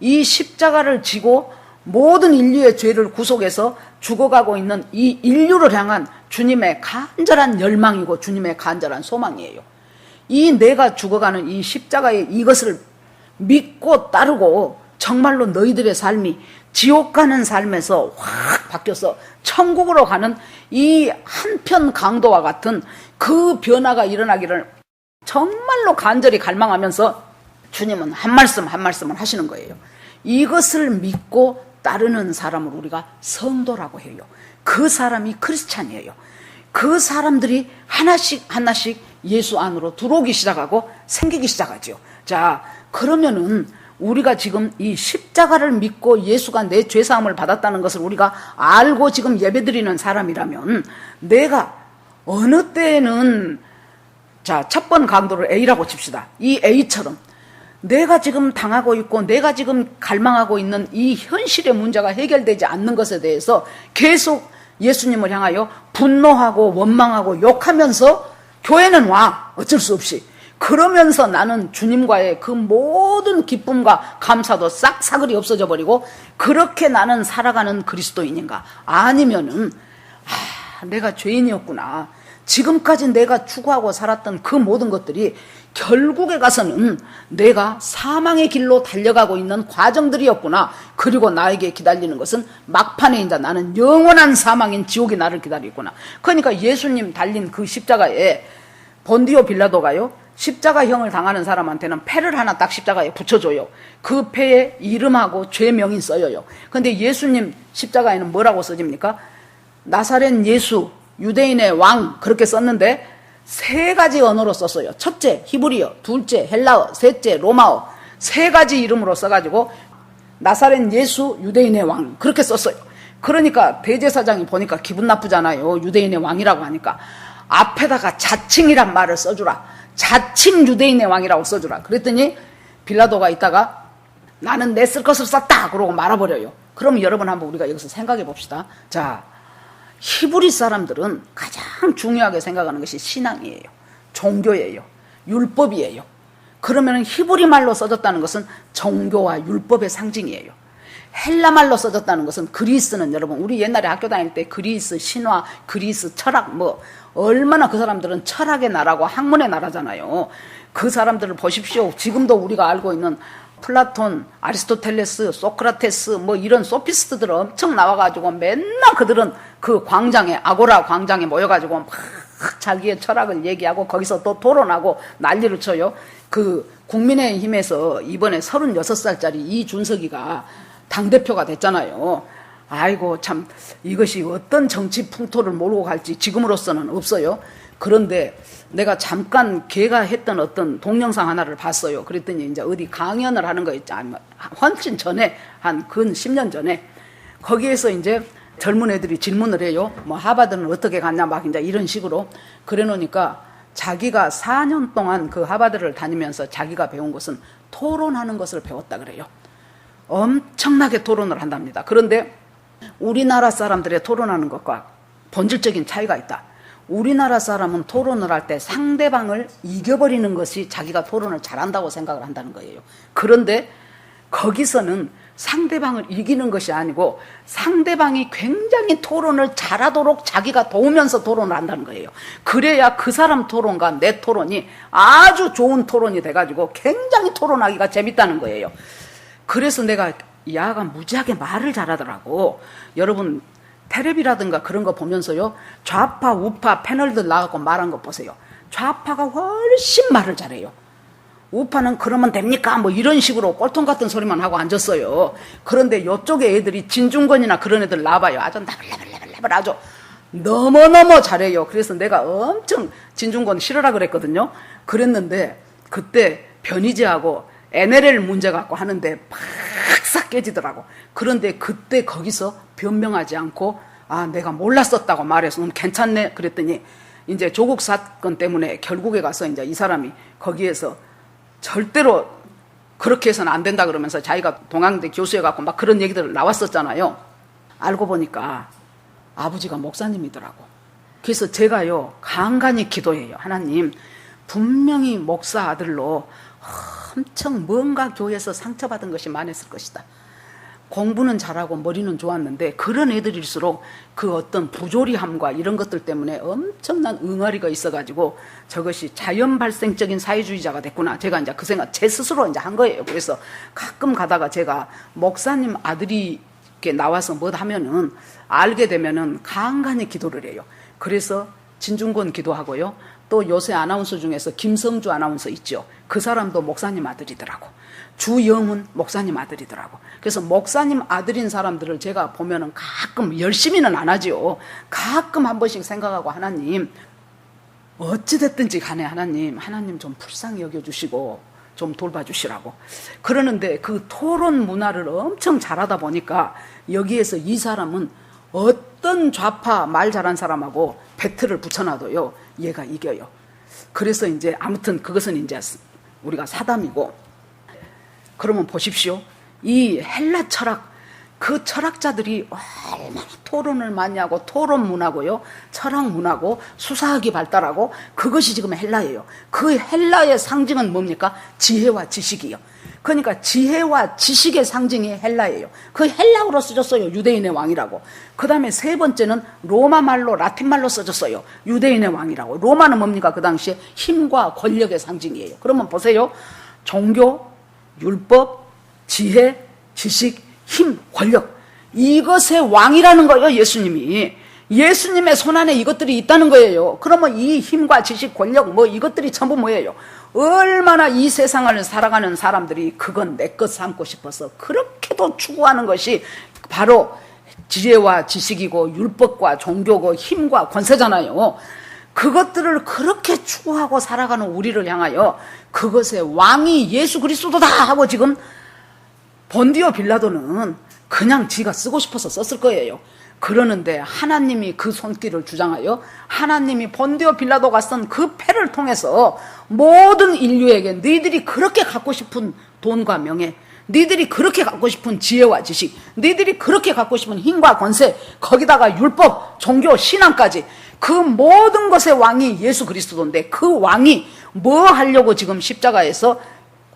이 십자가를 지고 모든 인류의 죄를 구속해서 죽어가고 있는 이 인류를 향한 주님의 간절한 열망이고 주님의 간절한 소망이에요. 이 내가 죽어가는 이 십자가의 이것을 믿고 따르고 정말로 너희들의 삶이 지옥 가는 삶에서 확 바뀌어서 천국으로 가는 이 한편 강도와 같은 그 변화가 일어나기를 정말로 간절히 갈망하면서 주님은 한 말씀 한 말씀을 하시는 거예요. 이것을 믿고 따르는 사람을 우리가 성도라고 해요. 그 사람이 크리스찬이에요. 그 사람들이 하나씩 하나씩 예수 안으로 들어오기 시작하고 생기기 시작하죠. 자, 그러면은 우리가 지금 이 십자가를 믿고 예수가 내 죄사함을 받았다는 것을 우리가 알고 지금 예배드리는 사람이라면 내가 어느 때에는 자, 첫 번 강도를 A라고 칩시다. 이 A처럼 내가 지금 당하고 있고 내가 지금 갈망하고 있는 이 현실의 문제가 해결되지 않는 것에 대해서 계속 예수님을 향하여 분노하고 원망하고 욕하면서 교회는 와. 어쩔 수 없이. 그러면서 나는 주님과의 그 모든 기쁨과 감사도 싹 사그리 없어져 버리고 그렇게 나는 살아가는 그리스도인인가? 아니면은 내가 죄인이었구나. 지금까지 내가 추구하고 살았던 그 모든 것들이 결국에 가서는 내가 사망의 길로 달려가고 있는 과정들이었구나. 그리고 나에게 기다리는 것은 막판에 이제 나는 영원한 사망인 지옥이 나를 기다리구나. 그러니까 예수님 달린 그 십자가에 본디오 빌라도가요, 십자가형을 당하는 사람한테는 패를 하나 딱 십자가에 붙여줘요. 그 패에 이름하고 죄명이 써요. 근데 예수님 십자가에는 뭐라고 써집니까? 나사렛 예수, 유대인의 왕, 그렇게 썼는데 3가지 언어로 썼어요. 첫째 히브리어, 둘째 헬라어, 셋째 로마어, 3가지 이름으로 써가지고 나사렛 예수, 유대인의 왕, 그렇게 썼어요. 그러니까 대제사장이 보니까 기분 나쁘잖아요. 유대인의 왕이라고 하니까 앞에다가 자칭이란 말을 써주라. 자칭 유대인의 왕이라고 써주라. 그랬더니 빌라도가 있다가 나는 내 쓸 것을 썼다 그러고 말아버려요. 그럼 여러분 한번 우리가 여기서 생각해 봅시다. 자, 히브리 사람들은 가장 중요하게 생각하는 것이 신앙이에요. 종교예요. 율법이에요. 그러면 히브리 말로 써졌다는 것은 종교와 율법의 상징이에요. 헬라 말로 써졌다는 것은, 그리스는 여러분 우리 옛날에 학교 다닐 때 그리스 신화, 그리스 철학, 뭐 얼마나 그 사람들은 철학의 나라고 학문의 나라잖아요. 그 사람들을 보십시오. 지금도 우리가 알고 있는 플라톤, 아리스토텔레스, 소크라테스 뭐 이런 소피스트들 엄청 나와가지고 맨날 그들은 그 광장에, 아고라 광장에 모여가지고 막 자기의 철학을 얘기하고 거기서 또 토론하고 난리를 쳐요. 그 국민의힘에서 이번에 36살짜리 이준석이가 당대표가 됐잖아요. 아이고 참 이것이 어떤 정치 풍토를 몰고 갈지 지금으로서는 없어요. 그런데 내가 잠깐 걔가 했던 어떤 동영상 하나를 봤어요. 그랬더니 이제 어디 강연을 하는 거 있지, 아니면 훨씬 전에, 한 근 10년 전에 거기에서 이제 젊은 애들이 질문을 해요. 뭐 하버드는 어떻게 갔냐 막 이제 이런 식으로. 그래 놓으니까 자기가 4년 동안 그 하버드를 다니면서 자기가 배운 것은 토론하는 것을 배웠다 그래요. 엄청나게 토론을 한답니다. 그런데 우리나라 사람들의 토론하는 것과 본질적인 차이가 있다. 우리나라 사람은 토론을 할 때 상대방을 이겨버리는 것이 자기가 토론을 잘한다고 생각을 한다는 거예요. 그런데 거기서는 상대방을 이기는 것이 아니고 상대방이 굉장히 토론을 잘하도록 자기가 도우면서 토론을 한다는 거예요. 그래야 그 사람 토론과 내 토론이 아주 좋은 토론이 돼가지고 굉장히 토론하기가 재밌다는 거예요. 그래서 내가 야가 무지하게 말을 잘하더라고. 여러분 텔레비라든가 그런 거 보면서요, 좌파 우파 패널들 나가고 말한 거 보세요. 좌파가 훨씬 말을 잘해요. 우파는 그러면 됩니까? 뭐 이런 식으로 꼴통 같은 소리만 하고 앉았어요. 그런데 이쪽에 애들이 진중권이나 그런 애들 나와봐요. 아주 나발나발나발 아주 너무너무 잘해요. 그래서 내가 엄청 진중권 싫어라 그랬거든요. 그랬는데 그때 변희재하고 NLL 문제 갖고 하는데 팍싹 깨지더라고. 그런데 그때 거기서 변명하지 않고 내가 몰랐었다고 말해서 괜찮네 그랬더니 이제 조국 사건 때문에 결국에 가서 이제 이 사람이 거기에서 절대로 그렇게 해서는 안 된다 그러면서 자기가 동양대 교수해갖고 막 그런 얘기들 나왔었잖아요. 알고 보니까 아버지가 목사님이더라고. 그래서 제가요 간간히 기도해요. 하나님, 분명히 목사 아들로 엄청 뭔가 교회에서 상처받은 것이 많았을 것이다. 공부는 잘하고 머리는 좋았는데 그런 애들일수록 그 어떤 부조리함과 이런 것들 때문에 엄청난 응어리가 있어가지고 저것이 자연 발생적인 사회주의자가 됐구나. 제가 이제 그 생각 제 스스로 이제 한 거예요. 그래서 가끔 가다가 제가 목사님 아들이 이렇게 나와서 뭐 하면은 알게 되면은 간간히 기도를 해요. 그래서 진중권 기도하고요. 또 요새 아나운서 중에서 김성주 아나운서 있죠. 그 사람도 목사님 아들이더라고. 주영은 목사님 아들이더라고. 그래서 목사님 아들인 사람들을 제가 보면은 가끔, 열심히는 안 하지요. 가끔 한 번씩 생각하고, 하나님 어찌됐든지 간에 하나님 좀 불쌍히 여겨주시고 좀 돌봐주시라고. 그러는데 그 토론 문화를 엄청 잘하다 보니까 여기에서 이 사람은 어떤 좌파 말 잘한 사람하고 배틀을 붙여놔도요, 얘가 이겨요. 그래서 이제 아무튼 그것은 이제 우리가 사담이고. 그러면 보십시오. 이 헬라 철학, 그 철학자들이 얼마나 토론을 많이 하고 토론문하고요, 철학문하고 수사학이 발달하고 그것이 지금 헬라예요. 그 헬라의 상징은 뭡니까? 지혜와 지식이요. 그러니까 지혜와 지식의 상징이 헬라예요. 그 헬라어로 써졌어요. 유대인의 왕이라고. 그 다음에 세 번째는 로마 말로 라틴 말로 써졌어요. 유대인의 왕이라고. 로마는 뭡니까? 그 당시에 힘과 권력의 상징이에요. 그러면 보세요. 종교, 율법, 지혜, 지식, 힘, 권력, 이것의 왕이라는 거예요. 예수님이. 예수님의 손안에 이것들이 있다는 거예요. 그러면 이 힘과 지식, 권력, 뭐 이것들이 전부 뭐예요? 얼마나 이 세상을 살아가는 사람들이 그건 내 것 삼고 싶어서 그렇게도 추구하는 것이 바로 지혜와 지식이고 율법과 종교고 힘과 권세잖아요. 그것들을 그렇게 추구하고 살아가는 우리를 향하여 그것의 왕이 예수 그리스도다 하고 지금 본디오 빌라도는 그냥 지가 쓰고 싶어서 썼을 거예요. 그러는데 하나님이 그 손길을 주장하여 하나님이 본디오 빌라도가 쓴 그 패를 통해서 모든 인류에게 너희들이 그렇게 갖고 싶은 돈과 명예, 너희들이 그렇게 갖고 싶은 지혜와 지식, 너희들이 그렇게 갖고 싶은 힘과 권세, 거기다가 율법, 종교, 신앙까지 그 모든 것의 왕이 예수 그리스도인데 그 왕이 뭐 하려고 지금 십자가에서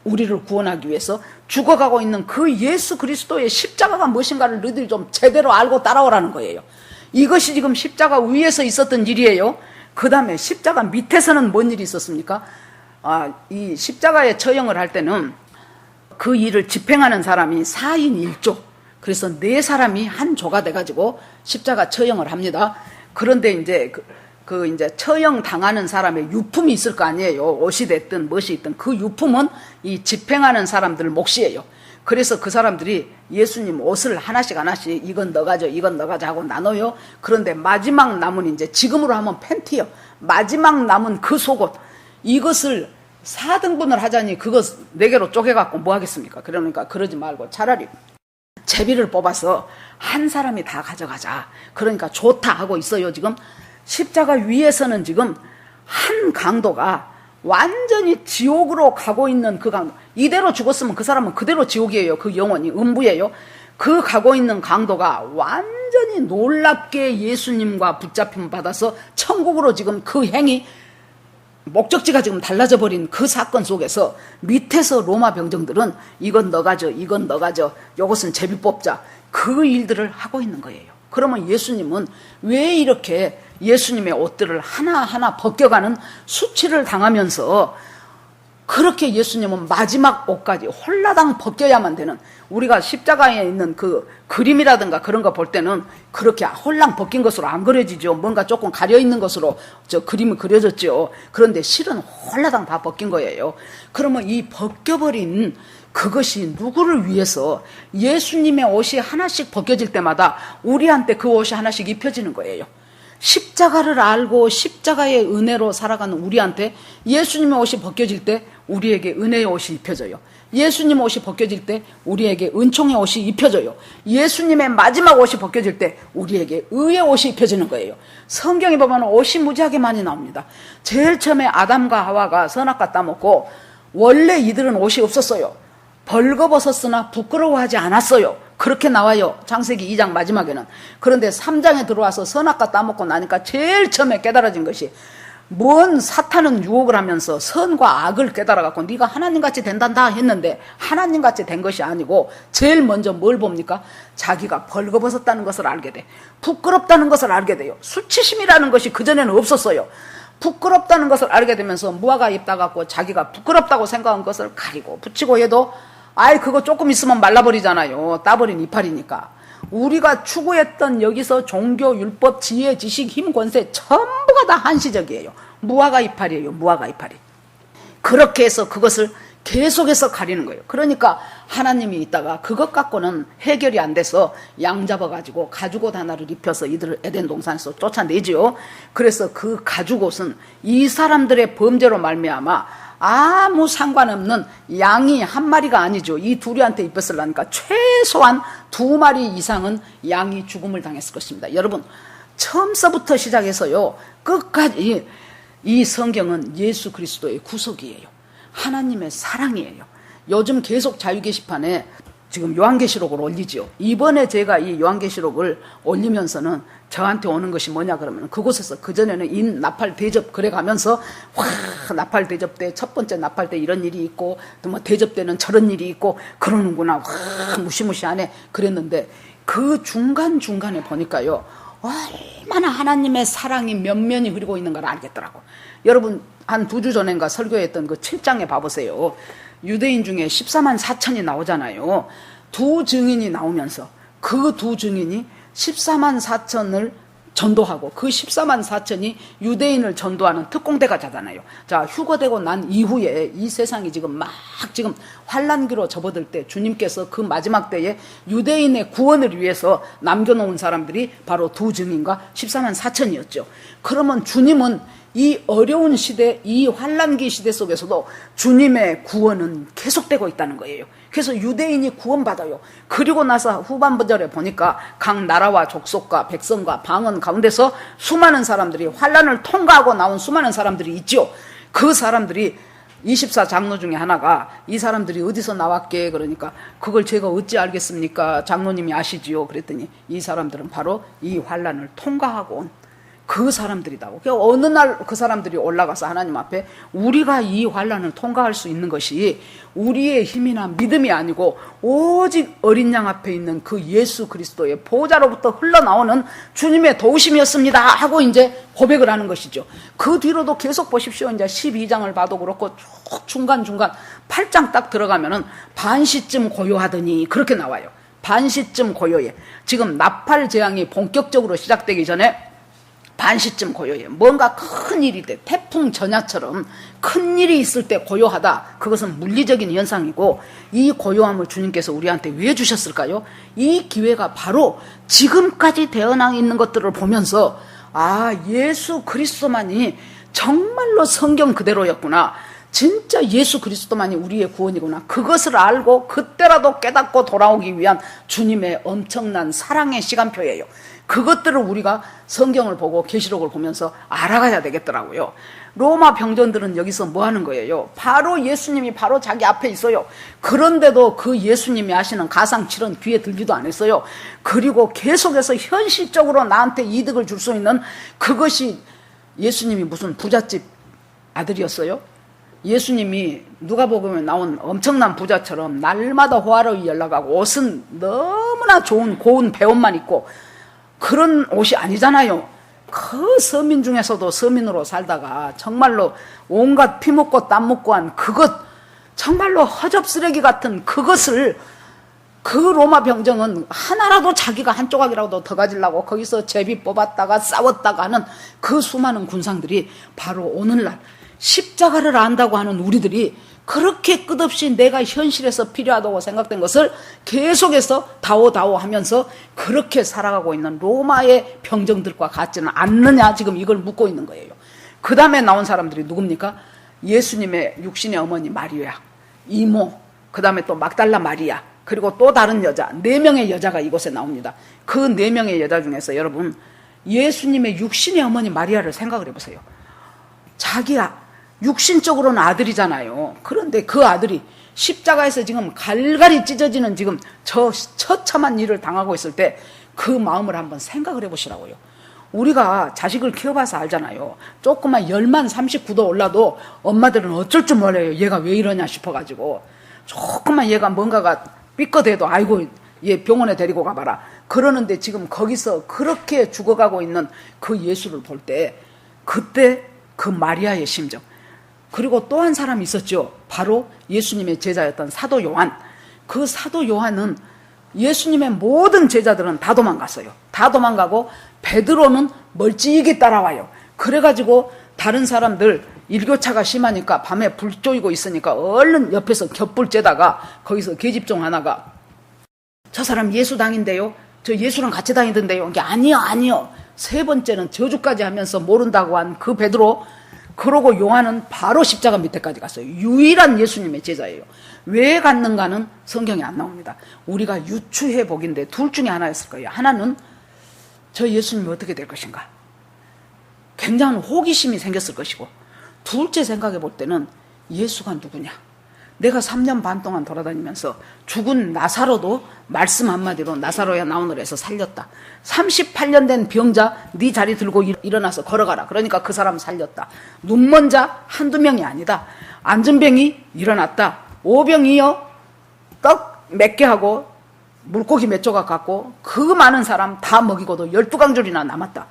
우리를 구원하기 위해서 죽어가고 있는 그 예수 그리스도의 십자가가 무엇인가를 너희들이 좀 제대로 알고 따라오라는 거예요. 이것이 지금 십자가 위에서 있었던 일이에요. 그 다음에 십자가 밑에서는 뭔 일이 있었습니까? 이 십자가에 처형을 할 때는 그 일을 집행하는 사람이 4인 1조, 그래서 4사람이 한 조가 돼가지고 십자가 처형을 합니다. 그런데 이제 이제 처형 당하는 사람의 유품이 있을 거 아니에요. 옷이 됐든 무엇이 있든 그 유품은 이 집행하는 사람들 몫이에요. 그래서 그 사람들이 예수님 옷을 하나씩 이건 너 가져, 이건 너 가져 하고 나눠요. 그런데 마지막 남은 이제 지금으로 하면 팬티요. 마지막 남은 그 속옷, 이것을 4등분을 하자니 그거 4개로 쪼개갖고 뭐 하겠습니까? 그러니까 그러지 말고 차라리 제비를 뽑아서 한 사람이 다 가져가자. 그러니까 좋다 하고 있어요. 지금 십자가 위에서는 지금 한 강도가 완전히 지옥으로 가고 있는 그 강도, 이대로 죽었으면 그 사람은 그대로 지옥이에요. 그 영혼이 음부예요. 그 가고 있는 강도가 완전히 놀랍게 예수님과 붙잡힘 받아서 천국으로 지금 그 행위, 목적지가 지금 달라져 버린 그 사건 속에서 밑에서 로마 병정들은 이건 너 가져, 이건 너 가져, 요것은 제비 뽑자, 그 일들을 하고 있는 거예요. 그러면 예수님은 왜 이렇게 예수님의 옷들을 하나하나 벗겨가는 수치를 당하면서 그렇게 예수님은 마지막 옷까지 홀라당 벗겨야만 되는, 우리가 십자가에 있는 그 그림이라든가 그런 거 볼 때는 그렇게 홀랑 벗긴 것으로 안 그려지죠. 뭔가 조금 가려있는 것으로 저 그림이 그려졌죠. 그런데 실은 홀라당 다 벗긴 거예요. 그러면 이 벗겨버린 그것이 누구를 위해서 예수님의 옷이 하나씩 벗겨질 때마다 우리한테 그 옷이 하나씩 입혀지는 거예요. 십자가를 알고 십자가의 은혜로 살아가는 우리한테 예수님의 옷이 벗겨질 때 우리에게 은혜의 옷이 입혀져요. 예수님 옷이 벗겨질 때 우리에게 은총의 옷이 입혀져요. 예수님의 마지막 옷이 벗겨질 때 우리에게 의의 옷이 입혀지는 거예요. 성경에 보면 옷이 무지하게 많이 나옵니다. 제일 처음에 아담과 하와가 선악과 따먹고 원래 이들은 옷이 없었어요. 벌거벗었으나 부끄러워하지 않았어요. 그렇게 나와요. 창세기 2장 마지막에는. 그런데 3장에 들어와서 선악과 따먹고 나니까 제일 처음에 깨달아진 것이, 뭔 사탄은 유혹을 하면서 선과 악을 깨달아갖고 네가 하나님같이 된단다 했는데 하나님같이 된 것이 아니고 제일 먼저 뭘 봅니까? 자기가 벌거벗었다는 것을 알게 돼. 부끄럽다는 것을 알게 돼요. 수치심이라는 것이 그전에는 없었어요. 부끄럽다는 것을 알게 되면서 무화과 잎 따갖고 자기가 부끄럽다고 생각한 것을 가리고 붙이고 해도 그거 조금 있으면 말라버리잖아요. 따버린 이파리니까. 우리가 추구했던 여기서 종교, 율법, 지혜, 지식, 힘, 권세 전부가 다 한시적이에요. 무화과 이파리예요. 무화과 이파리. 그렇게 해서 그것을 계속해서 가리는 거예요. 그러니까 하나님이 있다가 그것 갖고는 해결이 안 돼서 양 잡아가지고 가죽옷 하나를 입혀서 이들을 에덴 동산에서 쫓아내죠. 그래서 그 가죽옷은 이 사람들의 범죄로 말미암아 아무 상관없는 양이 한 마리가 아니죠. 이 둘이한테 입혔으려니까 최소한 2마리 이상은 양이 죽음을 당했을 것입니다. 여러분, 처음서부터 시작해서요, 끝까지 이 성경은 예수 그리스도의 구속이에요. 하나님의 사랑이에요. 요즘 계속 자유 게시판에 지금 요한계시록을 올리지요. 이번에 제가 이 요한계시록을 올리면서는 저한테 오는 것이 뭐냐 그러면, 그곳에서 그전에는 인 나팔 대접 그래 가면서 나팔 대접 때 첫 번째 나팔 때 이런 일이 있고 또 뭐 대접 때는 저런 일이 있고 그러는구나, 무시무시하네 그랬는데, 그 중간중간에 보니까요, 얼마나 하나님의 사랑이 면면이 흐르고 있는 걸 알겠더라고. 여러분, 한 2주 전인가 설교했던 그 7장에 봐보세요. 유대인 중에 14만 4천이 나오잖아요. 두 증인이 나오면서 그 두 증인이 14만 4천을 전도하고, 그 14만 4천이 유대인을 전도하는 특공대가잖아요. 자, 휴거되고 난 이후에 이 세상이 지금 환란기로 접어들 때 주님께서 그 마지막 때에 유대인의 구원을 위해서 남겨놓은 사람들이 바로 두 증인과 14만 4천이었죠. 그러면 주님은 이 어려운 시대, 이 환란기 시대 속에서도 주님의 구원은 계속되고 있다는 거예요. 그래서 유대인이 구원받아요. 그리고 나서 후반부절에 보니까 각 나라와 족속과 백성과 방언 가운데서 수많은 사람들이, 환란을 통과하고 나온 수많은 사람들이 있죠. 그 사람들이 24장로 중에 하나가, 이 사람들이 어디서 나왔게? 그러니까 그걸 제가 어찌 알겠습니까? 장로님이 아시지요? 그랬더니 이 사람들은 바로 이 환란을 통과하고 온 그 사람들이다고. 그러니까 어느 날 그 사람들이 올라가서 하나님 앞에, 우리가 이 환란을 통과할 수 있는 것이 우리의 힘이나 믿음이 아니고 오직 어린 양 앞에 있는 그 예수 그리스도의 보좌로부터 흘러나오는 주님의 도우심이었습니다 하고 이제 고백을 하는 것이죠. 그 뒤로도 계속 보십시오. 이제 12장을 봐도 그렇고 쭉 중간중간 8장 딱 들어가면은 반시쯤 고요하더니 그렇게 나와요. 반시쯤 고요해. 지금 나팔 재앙이 본격적으로 시작되기 전에 반시쯤 고요해요. 뭔가 큰 일이 돼, 태풍 전야처럼 큰 일이 있을 때 고요하다. 그것은 물리적인 현상이고, 이 고요함을 주님께서 우리한테 왜 주셨을까요? 이 기회가 바로 지금까지 되어나 있는 것들을 보면서, 아, 예수 그리스도만이 정말로 성경 그대로였구나, 진짜 예수 그리스도만이 우리의 구원이구나, 그것을 알고 그때라도 깨닫고 돌아오기 위한 주님의 엄청난 사랑의 시간표예요. 그것들을 우리가 성경을 보고 계시록을 보면서 알아가야 되겠더라고요. 로마 병전들은 여기서 뭐 하는 거예요? 바로 예수님이 바로 자기 앞에 있어요. 그런데도 그 예수님이 하시는 가상칠은 귀에 들지도 않았어요. 그리고 계속해서 현실적으로 나한테 이득을 줄 수 있는 그것이, 예수님이 무슨 부잣집 아들이었어요? 예수님이 누가복음에 나온 엄청난 부자처럼 날마다 호화로이 연락하고 옷은 너무나 좋은 고운 배옷만 입고 그런 옷이 아니잖아요. 그 서민 중에서도 서민으로 살다가 정말로 온갖 피 묻고 땀 묻고 한 그것, 정말로 허접쓰레기 같은 그것을, 그 로마 병정은 하나라도 자기가 한 조각이라도 더 가지려고 거기서 제비 뽑았다가 싸웠다가 하는 그 수많은 군상들이 바로 오늘날 십자가를 안다고 하는 우리들이 그렇게 끝없이 내가 현실에서 필요하다고 생각된 것을 계속해서 다오 하면서 그렇게 살아가고 있는 로마의 병정들과 같지는 않느냐, 지금 이걸 묻고 있는 거예요. 그 다음에 나온 사람들이 누굽니까? 예수님의 육신의 어머니 마리아, 이모, 그 다음에 또 막달라 마리아, 그리고 또 다른 여자, 4명의 여자가 이곳에 나옵니다. 그 4명의 여자 중에서 여러분, 예수님의 육신의 어머니 마리아를 생각을 해보세요. 자기야 육신적으로는 아들이잖아요. 그런데 그 아들이 십자가에서 지금 갈갈이 찢어지는 지금 저 처참한 일을 당하고 있을 때 그 마음을 한번 생각을 해보시라고요. 우리가 자식을 키워봐서 알잖아요. 조금만 열만 39도 올라도 엄마들은 어쩔 줄 몰라요. 얘가 왜 이러냐 싶어가지고. 조금만 얘가 뭔가가 삐끗해도 아이고 얘 병원에 데리고 가봐라. 그러는데 지금 거기서 그렇게 죽어가고 있는 그 예수를 볼 때, 그때 그 마리아의 심정. 그리고 또 한 사람이 있었죠. 바로 예수님의 제자였던 사도 요한. 그 사도 요한은 예수님의 모든 제자들은 다 도망갔어요. 다 도망가고 베드로는 멀찍이 따라와요. 그래가지고 다른 사람들 일교차가 심하니까 밤에 불 쪼이고 있으니까 얼른 옆에서 겹불 쬐다가 거기서 계집종 하나가, 저 사람 예수 당인데요, 저 예수랑 같이 다니던데요. 이게 아니요. 3번째는 저주까지 하면서 모른다고 한 그 베드로, 그러고 요한은 바로 십자가 밑에까지 갔어요. 유일한 예수님의 제자예요. 왜 갔는가는 성경에 안 나옵니다. 우리가 유추해 보긴데 둘 중에 하나였을 거예요. 하나는 저 예수님이 어떻게 될 것인가, 굉장한 호기심이 생겼을 것이고, 둘째 생각해 볼 때는 예수가 누구냐, 내가 3년 반 동안 돌아다니면서 죽은 나사로도 말씀 한마디로 나사로야 나오너라 해서 살렸다. 38년 된 병자 네 자리 들고 일어나서 걸어가라. 그러니까 그 사람 살렸다. 눈먼 자 한두 명이 아니다. 안전병이 일어났다. 오병이어 떡 몇 개 하고 물고기 몇 조각 갖고 그 많은 사람 다 먹이고도 12강줄이나 남았다.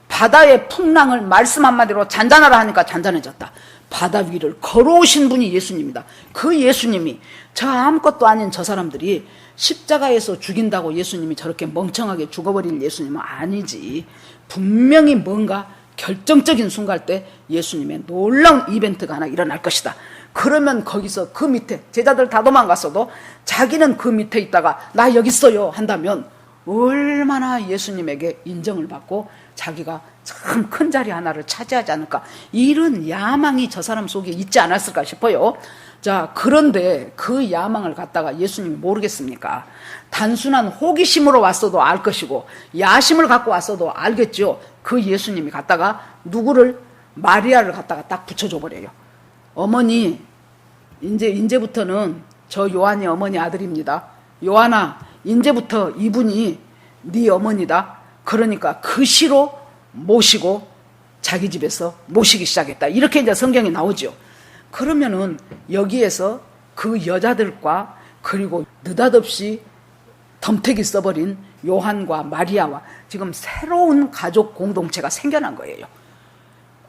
바다의 풍랑을 말씀 한마디로 잔잔하라 하니까 잔잔해졌다. 바다 위를 걸어오신 분이 예수님이다. 그 예수님이 저 아무것도 아닌 저 사람들이 십자가에서 죽인다고 예수님이 저렇게 멍청하게 죽어버릴 예수님은 아니지. 분명히 뭔가 결정적인 순간 때 예수님의 놀라운 이벤트가 하나 일어날 것이다. 그러면 거기서 그 밑에 제자들 다 도망갔어도 자기는 그 밑에 있다가 나 여기 있어요 한다면 얼마나 예수님에게 인정을 받고 자기가 참 큰 자리 하나를 차지하지 않을까. 이런 야망이 저 사람 속에 있지 않았을까 싶어요. 자, 그런데 그 야망을 갖다가 예수님이 모르겠습니까? 단순한 호기심으로 왔어도 알 것이고 야심을 갖고 왔어도 알겠죠. 그 예수님이 갖다가 누구를 마리아를 갖다가 딱 붙여줘 버려요. 어머니, 이제부터는 저 요한이 어머니 아들입니다. 요한아, 이제부터 이분이 네 어머니다. 그러니까 그 시로 모시고 자기 집에서 모시기 시작했다. 이렇게 이제 성경에 나오죠. 그러면은 여기에서 그 여자들과 그리고 느닷없이 덤태기 써버린 요한과 마리아와 지금 새로운 가족 공동체가 생겨난 거예요.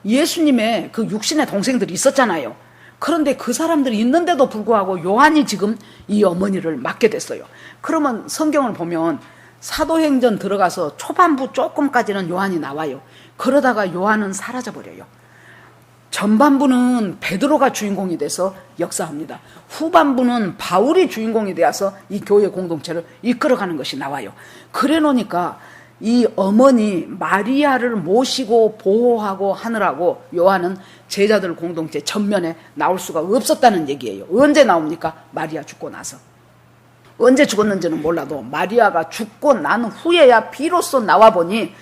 예수님의 그 육신의 동생들이 있었잖아요. 그런데 그 사람들이 있는데도 불구하고 요한이 지금 이 어머니를 맡게 됐어요. 그러면 성경을 보면 사도행전 들어가서 초반부 조금까지는 요한이 나와요. 그러다가 요한은 사라져버려요. 전반부는 베드로가 주인공이 돼서 역사합니다. 후반부는 바울이 주인공이 되어서 이 교회 공동체를 이끌어가는 것이 나와요. 그래 놓으니까 이 어머니 마리아를 모시고 보호하고 하느라고 요한은 제자들 공동체 전면에 나올 수가 없었다는 얘기예요. 언제 나옵니까? 마리아 죽고 나서. 언제 죽었는지는 몰라도 마리아가 죽고 난 후에야 비로소 나와보니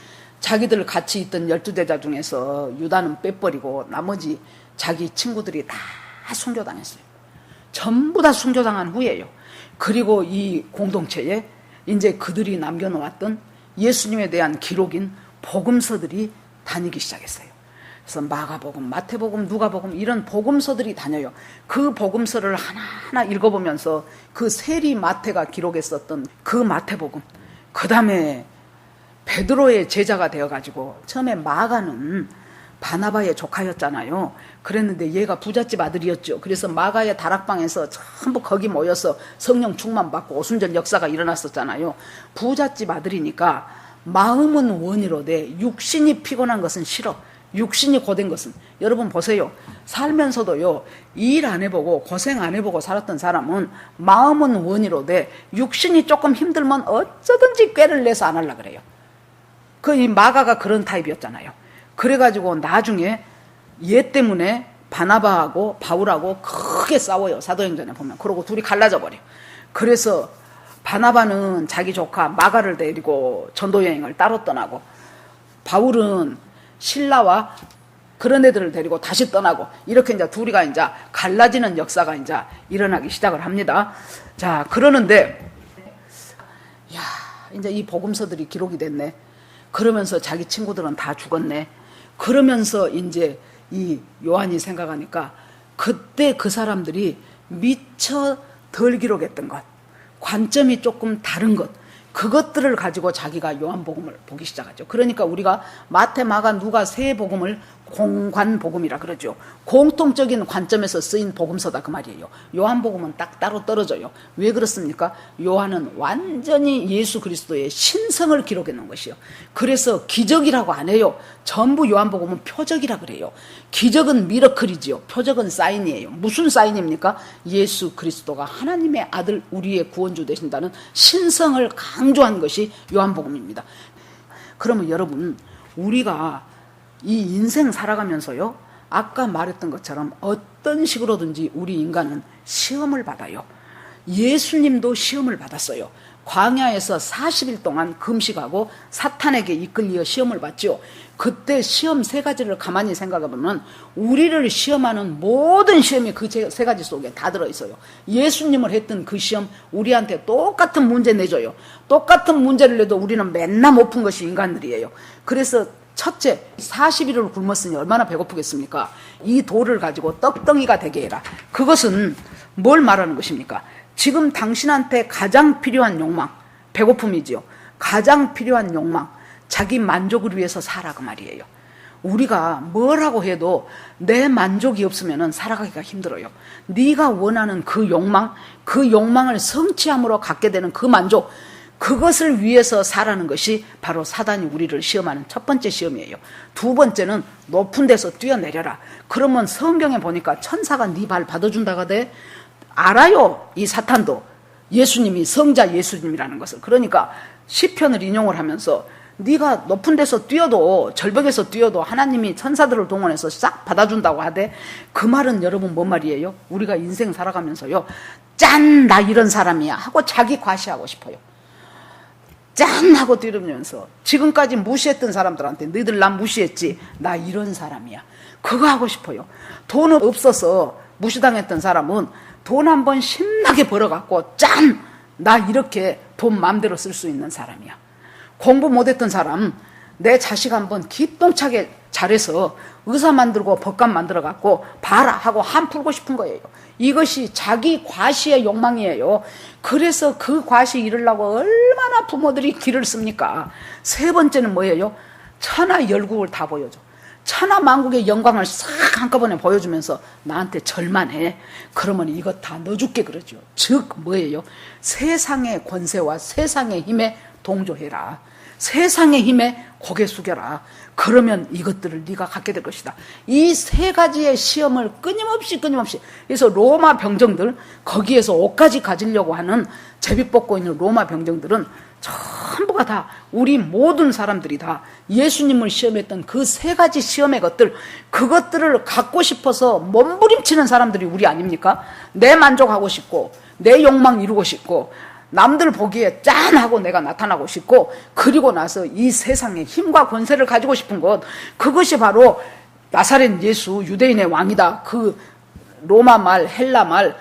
자기들 같이 있던 12제자 중에서 유다는 빼버리고 나머지 자기 친구들이 다 순교당했어요. 전부 다 순교당한 후에요. 그리고 이 공동체에 이제 그들이 남겨놓았던 예수님에 대한 기록인 복음서들이 다니기 시작했어요. 그래서 마가복음, 마태복음, 누가복음 이런 복음서들이 다녀요. 그 복음서를 하나하나 읽어보면서 그 세리 마태가 기록했었던 그 마태복음, 그 다음에 베드로의 제자가 되어가지고 처음에 마가는 바나바의 조카였잖아요. 그랬는데 얘가 부잣집 아들이었죠. 그래서 마가의 다락방에서 전부 거기 모여서 성령 충만 받고 오순절 역사가 일어났었잖아요. 부잣집 아들이니까 마음은 원이로되 육신이 피곤한 것은 싫어. 육신이 고된 것은. 여러분 보세요. 살면서도요, 일 안 해보고 고생 안 해보고 살았던 사람은 마음은 원이로되 육신이 조금 힘들면 어쩌든지 꾀를 내서 안 하려고 그래요. 이 마가가 그런 타입이었잖아요. 그래가지고 나중에 얘 때문에 바나바하고 바울하고 크게 싸워요. 사도행전에 보면. 그러고 둘이 갈라져 버려. 그래서 바나바는 자기 조카 마가를 데리고 전도여행을 따로 떠나고, 바울은 신라와 그런 애들을 데리고 다시 떠나고, 이렇게 이제 둘이가 이제 갈라지는 역사가 이제 일어나기 시작을 합니다. 자, 그러는데, 야, 이제 이 복음서들이 기록이 됐네. 그러면서 자기 친구들은 다 죽었네. 그러면서 이제 이 요한이 생각하니까 그때 그 사람들이 미처 덜 기록했던 것, 관점이 조금 다른 것, 그것들을 가지고 자기가 요한복음을 보기 시작하죠. 그러니까 우리가 마태, 마가, 누가 세 복음을 공관복음이라 그러죠. 공통적인 관점에서 쓰인 복음서다 그 말이에요. 요한복음은 딱 따로 떨어져요. 왜 그렇습니까? 요한은 완전히 예수 그리스도의 신성을 기록해 놓은 것이요. 그래서 기적이라고 안 해요. 전부 요한복음은 표적이라 그래요. 기적은 미러클이지요. 표적은 사인이에요. 무슨 사인입니까? 예수 그리스도가 하나님의 아들, 우리의 구원주 되신다는 신성을 강조한 것이 요한복음입니다. 그러면 여러분, 우리가 이 인생 살아가면서요, 아까 말했던 것처럼 어떤 식으로든지 우리 인간은 시험을 받아요. 예수님도 시험을 받았어요. 광야에서 40일 동안 금식하고 사탄에게 이끌려 시험을 받죠. 그때 시험 세 가지를 가만히 생각해보면 우리를 시험하는 모든 시험이 그 세 가지 속에 다 들어있어요. 예수님을 했던 그 시험 우리한테 똑같은 문제 내줘요. 똑같은 문제를 내도 우리는 맨날 못 푼 것이 인간들이에요. 그래서 첫째, 40일을 굶었으니 얼마나 배고프겠습니까? 이 돌을 가지고 떡덩이가 되게 해라. 그것은 뭘 말하는 것입니까? 지금 당신한테 가장 필요한 욕망, 배고픔이지요. 가장 필요한 욕망, 자기 만족을 위해서 살아 그 말이에요. 우리가 뭘 하고 해도 내 만족이 없으면 살아가기가 힘들어요. 네가 원하는 그 욕망, 그 욕망을 성취함으로 갖게 되는 그 만족, 그것을 위해서 살아는 것이 바로 사단이 우리를 시험하는 첫 번째 시험이에요. 두 번째는 높은 데서 뛰어내려라. 그러면 성경에 보니까 천사가 네 발 받아준다가 돼. 알아요, 이 사탄도 예수님이 성자 예수님이라는 것을. 그러니까 시편을 인용을 하면서 네가 높은 데서 뛰어도, 절벽에서 뛰어도 하나님이 천사들을 동원해서 싹 받아준다고 하되, 그 말은 여러분 뭔 말이에요? 우리가 인생 살아가면서요, 짠, 나 이런 사람이야 하고 자기 과시하고 싶어요. 짠 하고 뛰면서 지금까지 무시했던 사람들한테 너희들 난 무시했지, 나 이런 사람이야, 그거 하고 싶어요. 돈 없어서 무시당했던 사람은 돈 한 번 신나게 벌어갖고 짠, 나 이렇게 돈 마음대로 쓸 수 있는 사람이야. 공부 못했던 사람, 내 자식 한번 기똥차게 잘해서 의사 만들고 법관 만들어갖고 봐라 하고 한 풀고 싶은 거예요. 이것이 자기 과시의 욕망이에요. 그래서 그 과시 이루려고 얼마나 부모들이 기를 씁니까? 세 번째는 뭐예요? 천하열국을 다 보여줘. 천하만국의 영광을 싹 한꺼번에 보여주면서 나한테 절만해. 그러면 이거 다 넣어줄게 그러죠. 즉 뭐예요? 세상의 권세와 세상의 힘에 동조해라. 세상의 힘에 고개 숙여라. 그러면 이것들을 네가 갖게 될 것이다. 이 세 가지의 시험을 끊임없이 그래서 로마 병정들, 거기에서 옷까지 가지려고 하는 제비 뽑고 있는 로마 병정들은 전부가 다, 우리 모든 사람들이 다 예수님을 시험했던 그 세 가지 시험의 것들, 그것들을 갖고 싶어서 몸부림치는 사람들이 우리 아닙니까? 내 만족하고 싶고, 내 욕망 이루고 싶고, 남들 보기에 짠하고 내가 나타나고 싶고, 그리고 나서 이 세상의 힘과 권세를 가지고 싶은 것, 그것이 바로 나사렛 예수, 유대인의 왕이다. 그 로마 말, 헬라 말,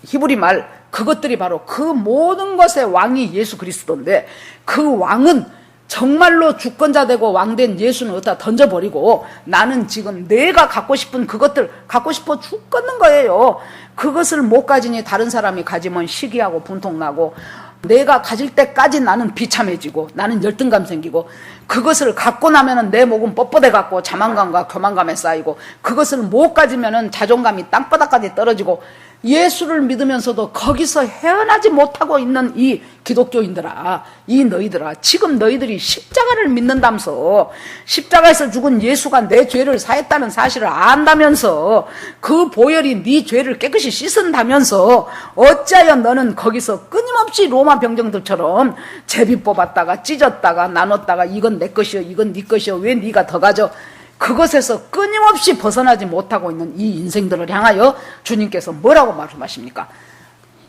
히브리 말, 그것들이 바로 그 모든 것의 왕이 예수 그리스도인데, 그 왕은 정말로 주권자 되고 왕된 예수는 어디다 던져버리고 나는 지금 내가 갖고 싶은 그것들 갖고 싶어 죽겠는 거예요. 그것을 못 가지니 다른 사람이 가지면 시기하고 분통나고, 내가 가질 때까지 나는 비참해지고 나는 열등감 생기고, 그것을 갖고 나면은 내 목은 뻣뻣해 갖고 자만감과 교만감에 쌓이고, 그것을 못 가지면은 자존감이 땅바닥까지 떨어지고, 예수를 믿으면서도 거기서 헤어나지 못하고 있는 이 기독교인들아, 이 너희들아, 지금 너희들이 십자가를 믿는다면서, 십자가에서 죽은 예수가 내 죄를 사했다는 사실을 안다면서, 그 보혈이 네 죄를 깨끗이 씻은다면서 어찌하여 너는 거기서 끊임없이 로마 병정들처럼 제비 뽑았다가 찢었다가 나눴다가 이건 내 것이요 이건 네 것이요 왜 네가 더 가져, 그것에서 끊임없이 벗어나지 못하고 있는 이 인생들을 향하여 주님께서 뭐라고 말씀하십니까?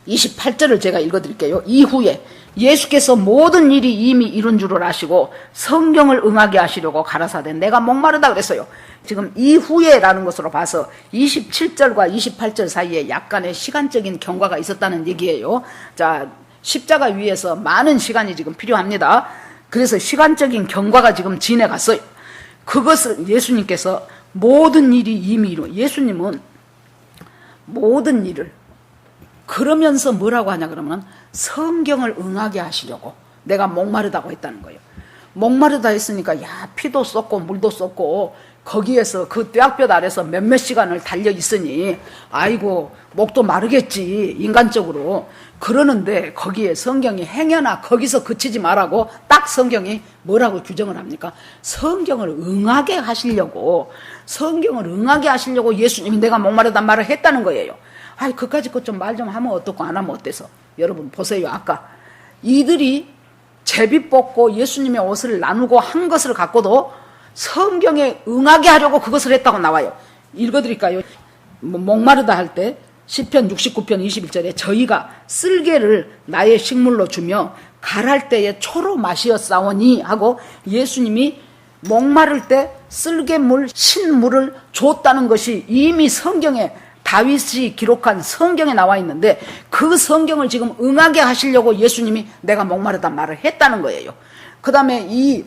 28절을 제가 읽어드릴게요. 이후에 예수께서 모든 일이 이미 이룬 줄을 아시고 성경을 응하게 하시려고 가라사대 내가 목마르다 그랬어요. 지금 이후에라는 것으로 봐서 27절과 28절 사이에 약간의 시간적인 경과가 있었다는 얘기예요. 자, 십자가 위에서 많은 시간이 지금 필요합니다. 그래서 시간적인 경과가 지금 지내갔어요. 그것을 예수님께서 모든 일이 이미 이루, 예수님은 모든 일을 그러면서 뭐라고 하냐 그러면 성경을 응하게 하시려고 내가 목마르다고 했다는 거예요. 목마르다 했으니까 야 피도 쏟고 물도 쏟고 거기에서 그 뙤약볕 아래서 몇몇 시간을 달려 있으니 아이고 목도 마르겠지 인간적으로. 그러는데 거기에 성경이 행여나 거기서 그치지 말라고 딱 성경이 뭐라고 규정을 합니까? 성경을 응하게 하시려고, 성경을 응하게 하시려고 예수님이 내가 목마르단 말을 했다는 거예요. 아이 그까짓 것 좀 말 좀 하면 어떻고 안 하면 어때서. 여러분 보세요. 아까 이들이 제비 뽑고 예수님의 옷을 나누고 한 것을 갖고도 성경에 응하게 하려고 그것을 했다고 나와요. 읽어드릴까요? 목마르다 할 때 시편 69편 21절에 저희가 쓸개를 나의 식물로 주며 갈할 때에 초로 마시었사오니 하고 예수님이 목마를 때 쓸개물 신물을 줬다는 것이 이미 성경에 다윗이 기록한 성경에 나와 있는데 그 성경을 지금 응하게 하시려고 예수님이 내가 목마르다 말을 했다는 거예요. 그 다음에 이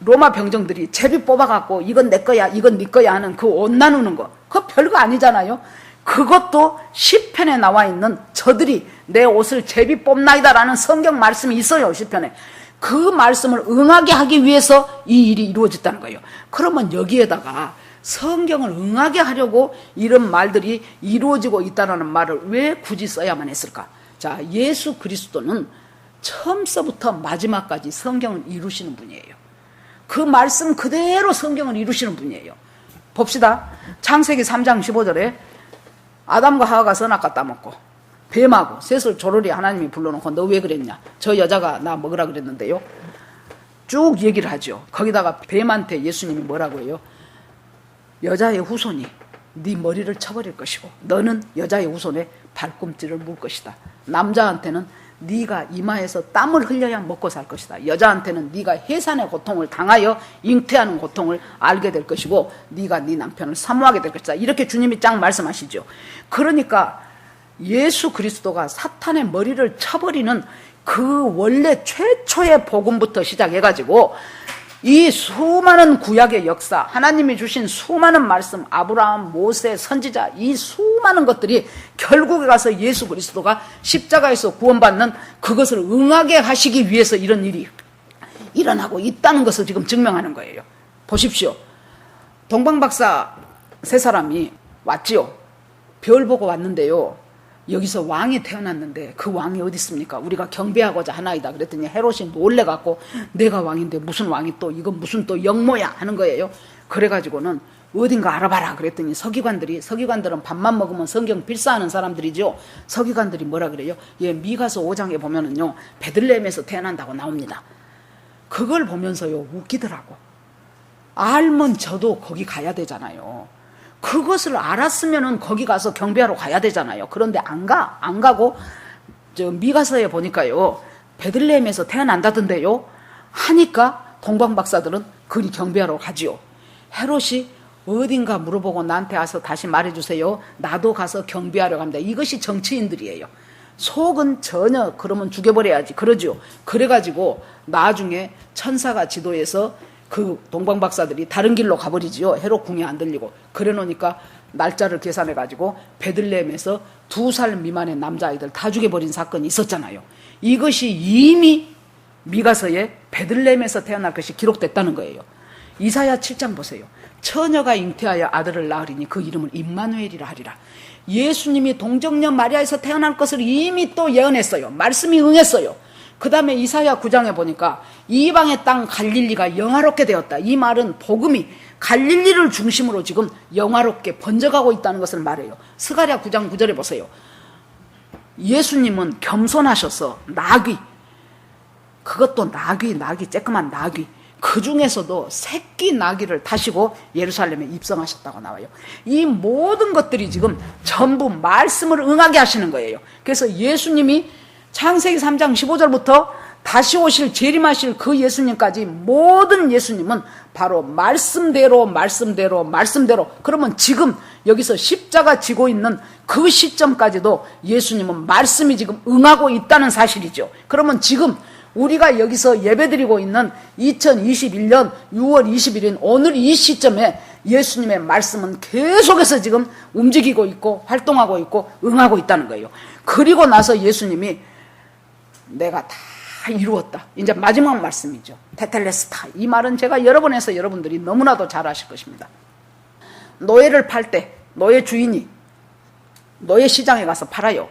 로마 병정들이 제비 뽑아갖고 이건 내 거야 이건 네 거야 하는 그 옷 나누는 거 그거 별거 아니잖아요. 그것도 시편에 나와 있는 저들이 내 옷을 제비 뽑나이다라는 성경 말씀이 있어요. 시편에. 그 말씀을 응하게 하기 위해서 이 일이 이루어졌다는 거예요. 그러면 여기에다가 성경을 응하게 하려고 이런 말들이 이루어지고 있다는 말을 왜 굳이 써야만 했을까? 자, 예수 그리스도는 처음서부터 마지막까지 성경을 이루시는 분이에요. 그 말씀 그대로 성경을 이루시는 분이에요. 봅시다. 창세기 3장 15절에 아담과 하와가 선악과 따먹고 뱀하고 셋을 조르리 하나님이 불러놓고 너 왜 그랬냐? 저 여자가 나 먹으라 그랬는데요. 쭉 얘기를 하죠. 거기다가 뱀한테 예수님이 뭐라고 해요? 여자의 후손이 네 머리를 쳐버릴 것이고 너는 여자의 후손의 발꿈치를 물 것이다. 남자한테는 네가 이마에서 땀을 흘려야 먹고 살 것이다. 여자한테는 네가 해산의 고통을 당하여 잉태하는 고통을 알게 될 것이고 네가 네 남편을 사모하게 될 것이다. 이렇게 주님이 쫙 말씀하시죠. 그러니까 예수 그리스도가 사탄의 머리를 쳐버리는 그 원래 최초의 복음부터 시작해가지고 이 수많은 구약의 역사, 하나님이 주신 수많은 말씀, 아브라함, 모세, 선지자, 이 수많은 것들이 결국에 가서 예수 그리스도가 십자가에서 구원받는 그것을 응하게 하시기 위해서 이런 일이 일어나고 있다는 것을 지금 증명하는 거예요. 보십시오. 동방박사 세 사람이 왔지요. 별 보고 왔는데요. 여기서 왕이 태어났는데 그 왕이 어디 있습니까? 우리가 경배하고자 하나이다. 그랬더니 헤롯이 놀래갖고 내가 왕인데 무슨 왕이 또 이건 무슨 또 영모야 하는 거예요. 그래가지고는 어딘가 알아봐라 그랬더니 서기관들은 밥만 먹으면 성경 필사하는 사람들이죠. 서기관들이 뭐라 그래요? 예, 미가서 5장에 보면은요 베들레헴에서 태어난다고 나옵니다. 그걸 보면서요 웃기더라고. 알면 저도 거기 가야 되잖아요. 그것을 알았으면은 거기 가서 경배하러 가야 되잖아요. 그런데 안 가고 저 미가서에 보니까요 베들레헴에서 태어난다던데요 하니까 동방박사들은 그리 경배하러 가지요. 헤롯이 어딘가 물어보고 나한테 와서 다시 말해주세요. 나도 가서 경배하러 갑니다. 이것이 정치인들이에요. 속은 전혀 그러면 죽여버려야지 그러죠. 그래가지고 나중에 천사가 지도해서 그 동방박사들이 다른 길로 가버리지요. 헤롯 궁에 안 들리고. 그래 놓으니까 날짜를 계산해가지고 베들레헴에서 2살 미만의 남자아이들 다 죽여버린 사건이 있었잖아요. 이것이 이미 미가서에 베들레헴에서 태어날 것이 기록됐다는 거예요. 이사야 7장 보세요. 처녀가 잉태하여 아들을 낳으리니 그 이름을 임마누엘이라 하리라. 예수님이 동정녀 마리아에서 태어날 것을 이미 또 예언했어요. 말씀이 응했어요. 그 다음에 이사야 9장에 보니까 이방의 땅 갈릴리가 영화롭게 되었다. 이 말은 복음이 갈릴리를 중심으로 지금 영화롭게 번져가고 있다는 것을 말해요. 스가랴 9장 9절에 보세요. 예수님은 겸손하셔서 나귀, 그것도 나귀 쬐끄만 나귀, 그 중에서도 새끼 나귀를 타시고 예루살렘에 입성하셨다고 나와요. 이 모든 것들이 지금 전부 말씀을 응하게 하시는 거예요. 그래서 예수님이 창세기 3장 15절부터 다시 오실 재림하실 그 예수님까지 모든 예수님은 바로 말씀대로 그러면 지금 여기서 십자가 지고 있는 그 시점까지도 예수님은 말씀이 지금 응하고 있다는 사실이죠. 그러면 지금 우리가 여기서 예배드리고 있는 2021년 6월 20일인 오늘 이 시점에 예수님의 말씀은 계속해서 지금 움직이고 있고 활동하고 있고 응하고 있다는 거예요. 그리고 나서 예수님이 내가 다 이루었다. 이제 마지막 말씀이죠. 테텔레스타. 이 말은 제가 여러 번 해서 여러분들이 너무나도 잘 아실 것입니다. 노예를 팔 때 노예 주인이 노예 시장에 가서 팔아요.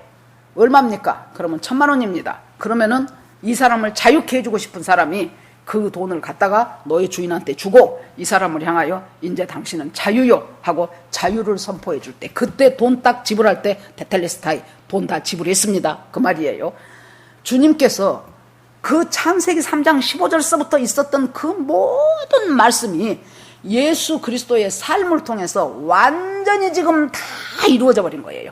얼마입니까? 그러면 1,000만 원입니다. 그러면은 이 사람을 자유케 해주고 싶은 사람이 그 돈을 갖다가 노예 주인한테 주고 이 사람을 향하여 이제 당신은 자유요 하고 자유를 선포해 줄 때 그때 돈 딱 지불할 때 테텔레스타이 돈 다 지불했습니다. 그 말이에요. 주님께서 그 창세기 3장 15절서부터 있었던 그 모든 말씀이 예수 그리스도의 삶을 통해서 완전히 지금 다 이루어져 버린 거예요.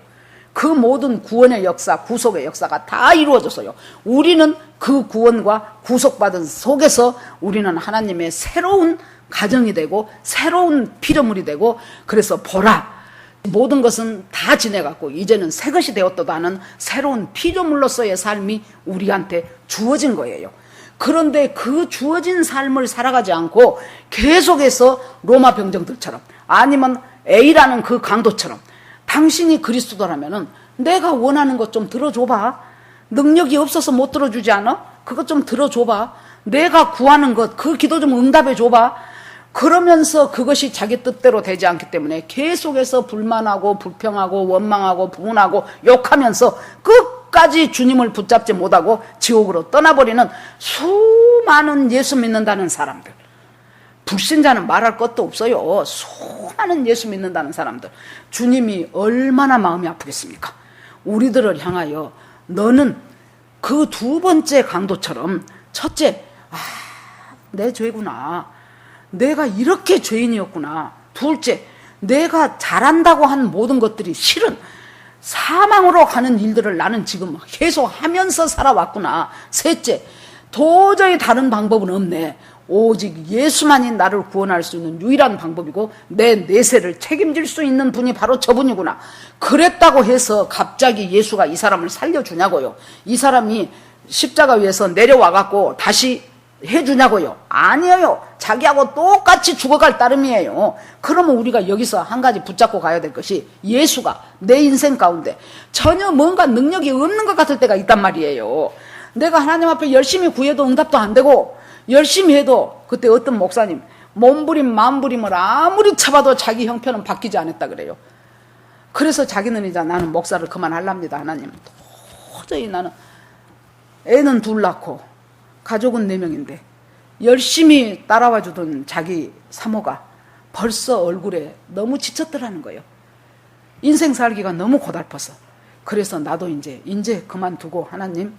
그 모든 구원의 역사, 구속의 역사가 다 이루어졌어요. 우리는 그 구원과 구속받은 속에서 우리는 하나님의 새로운 가정이 되고 새로운 피조물이 되고, 그래서 보라, 모든 것은 다 지내갔고 이제는 새 것이 되었다도 하는 새로운 피조물로서의 삶이 우리한테 주어진 거예요. 그런데 그 주어진 삶을 살아가지 않고 계속해서 로마 병정들처럼, 아니면 A라는 그 강도처럼, 당신이 그리스도라면은 내가 원하는 것 좀 들어줘봐. 능력이 없어서 못 들어주지 않아? 그것 좀 들어줘봐. 내가 구하는 것, 그 기도 좀 응답해줘봐. 그러면서 그것이 자기 뜻대로 되지 않기 때문에 계속해서 불만하고 불평하고 원망하고 분하고 욕하면서 끝까지 주님을 붙잡지 못하고 지옥으로 떠나버리는 수많은 예수 믿는다는 사람들, 불신자는 말할 것도 없어요. 수많은 예수 믿는다는 사람들, 주님이 얼마나 마음이 아프겠습니까? 우리들을 향하여 너는 그 두 번째 강도처럼, 첫째, 내 죄구나, 내가 이렇게 죄인이었구나. 둘째, 내가 잘한다고 한 모든 것들이 실은 사망으로 가는 일들을 나는 지금 계속 하면서 살아왔구나. 셋째, 도저히 다른 방법은 없네. 오직 예수만이 나를 구원할 수 있는 유일한 방법이고 내 내세를 책임질 수 있는 분이 바로 저분이구나. 그랬다고 해서 갑자기 예수가 이 사람을 살려주냐고요? 이 사람이 십자가 위에서 내려와갖고 다시 해주냐고요? 아니에요. 자기하고 똑같이 죽어갈 따름이에요. 그러면 우리가 여기서 한 가지 붙잡고 가야 될 것이, 예수가 내 인생 가운데 전혀 뭔가 능력이 없는 것 같을 때가 있단 말이에요. 내가 하나님 앞에 열심히 구해도 응답도 안 되고, 열심히 해도, 그때 어떤 목사님 몸부림 마음부림을 아무리 참아도 자기 형편은 바뀌지 않았다 그래요. 그래서 자기는 이제 나는 목사를 그만하랍니다. 하나님, 도저히 나는 애는 둘 낳고 가족은 4명인데 열심히 따라와 주던 자기 사모가 벌써 얼굴에 너무 지쳤더라는 거예요. 인생 살기가 너무 고달퍼서. 그래서 나도 이제 그만두고, 하나님,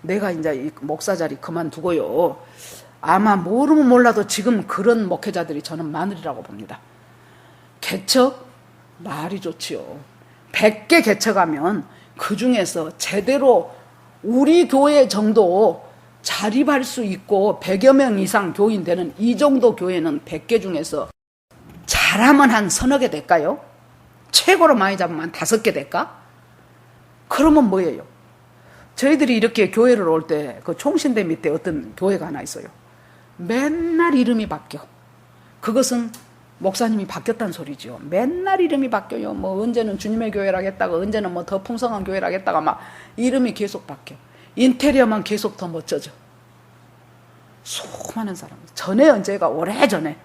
내가 이제 이 목사 자리 그만두고요. 아마 모르면 몰라도 지금 그런 목회자들이 저는 많으리라고 봅니다. 개척? 말이 좋지요. 100개 개척하면 그 중에서 제대로 우리 교회 정도 자립할 수 있고 100여 명 이상 교인 되는 이 정도 교회는 100개 중에서 잘하면 한 서너 개 될까요? 최고로 많이 잡으면 한 5개 될까? 그러면 뭐예요? 저희들이 이렇게 교회를 올 때 그 총신대 밑에 어떤 교회가 하나 있어요. 맨날 이름이 바뀌어. 그것은 목사님이 바뀌었다는 소리죠. 맨날 이름이 바뀌어요. 뭐 언제는 주님의 교회라겠다가, 언제는 뭐 더 풍성한 교회라겠다가 막 이름이 계속 바뀌어. 인테리어만 계속 더 멋져져. 수많은 사람. 전에 언제가 오래전에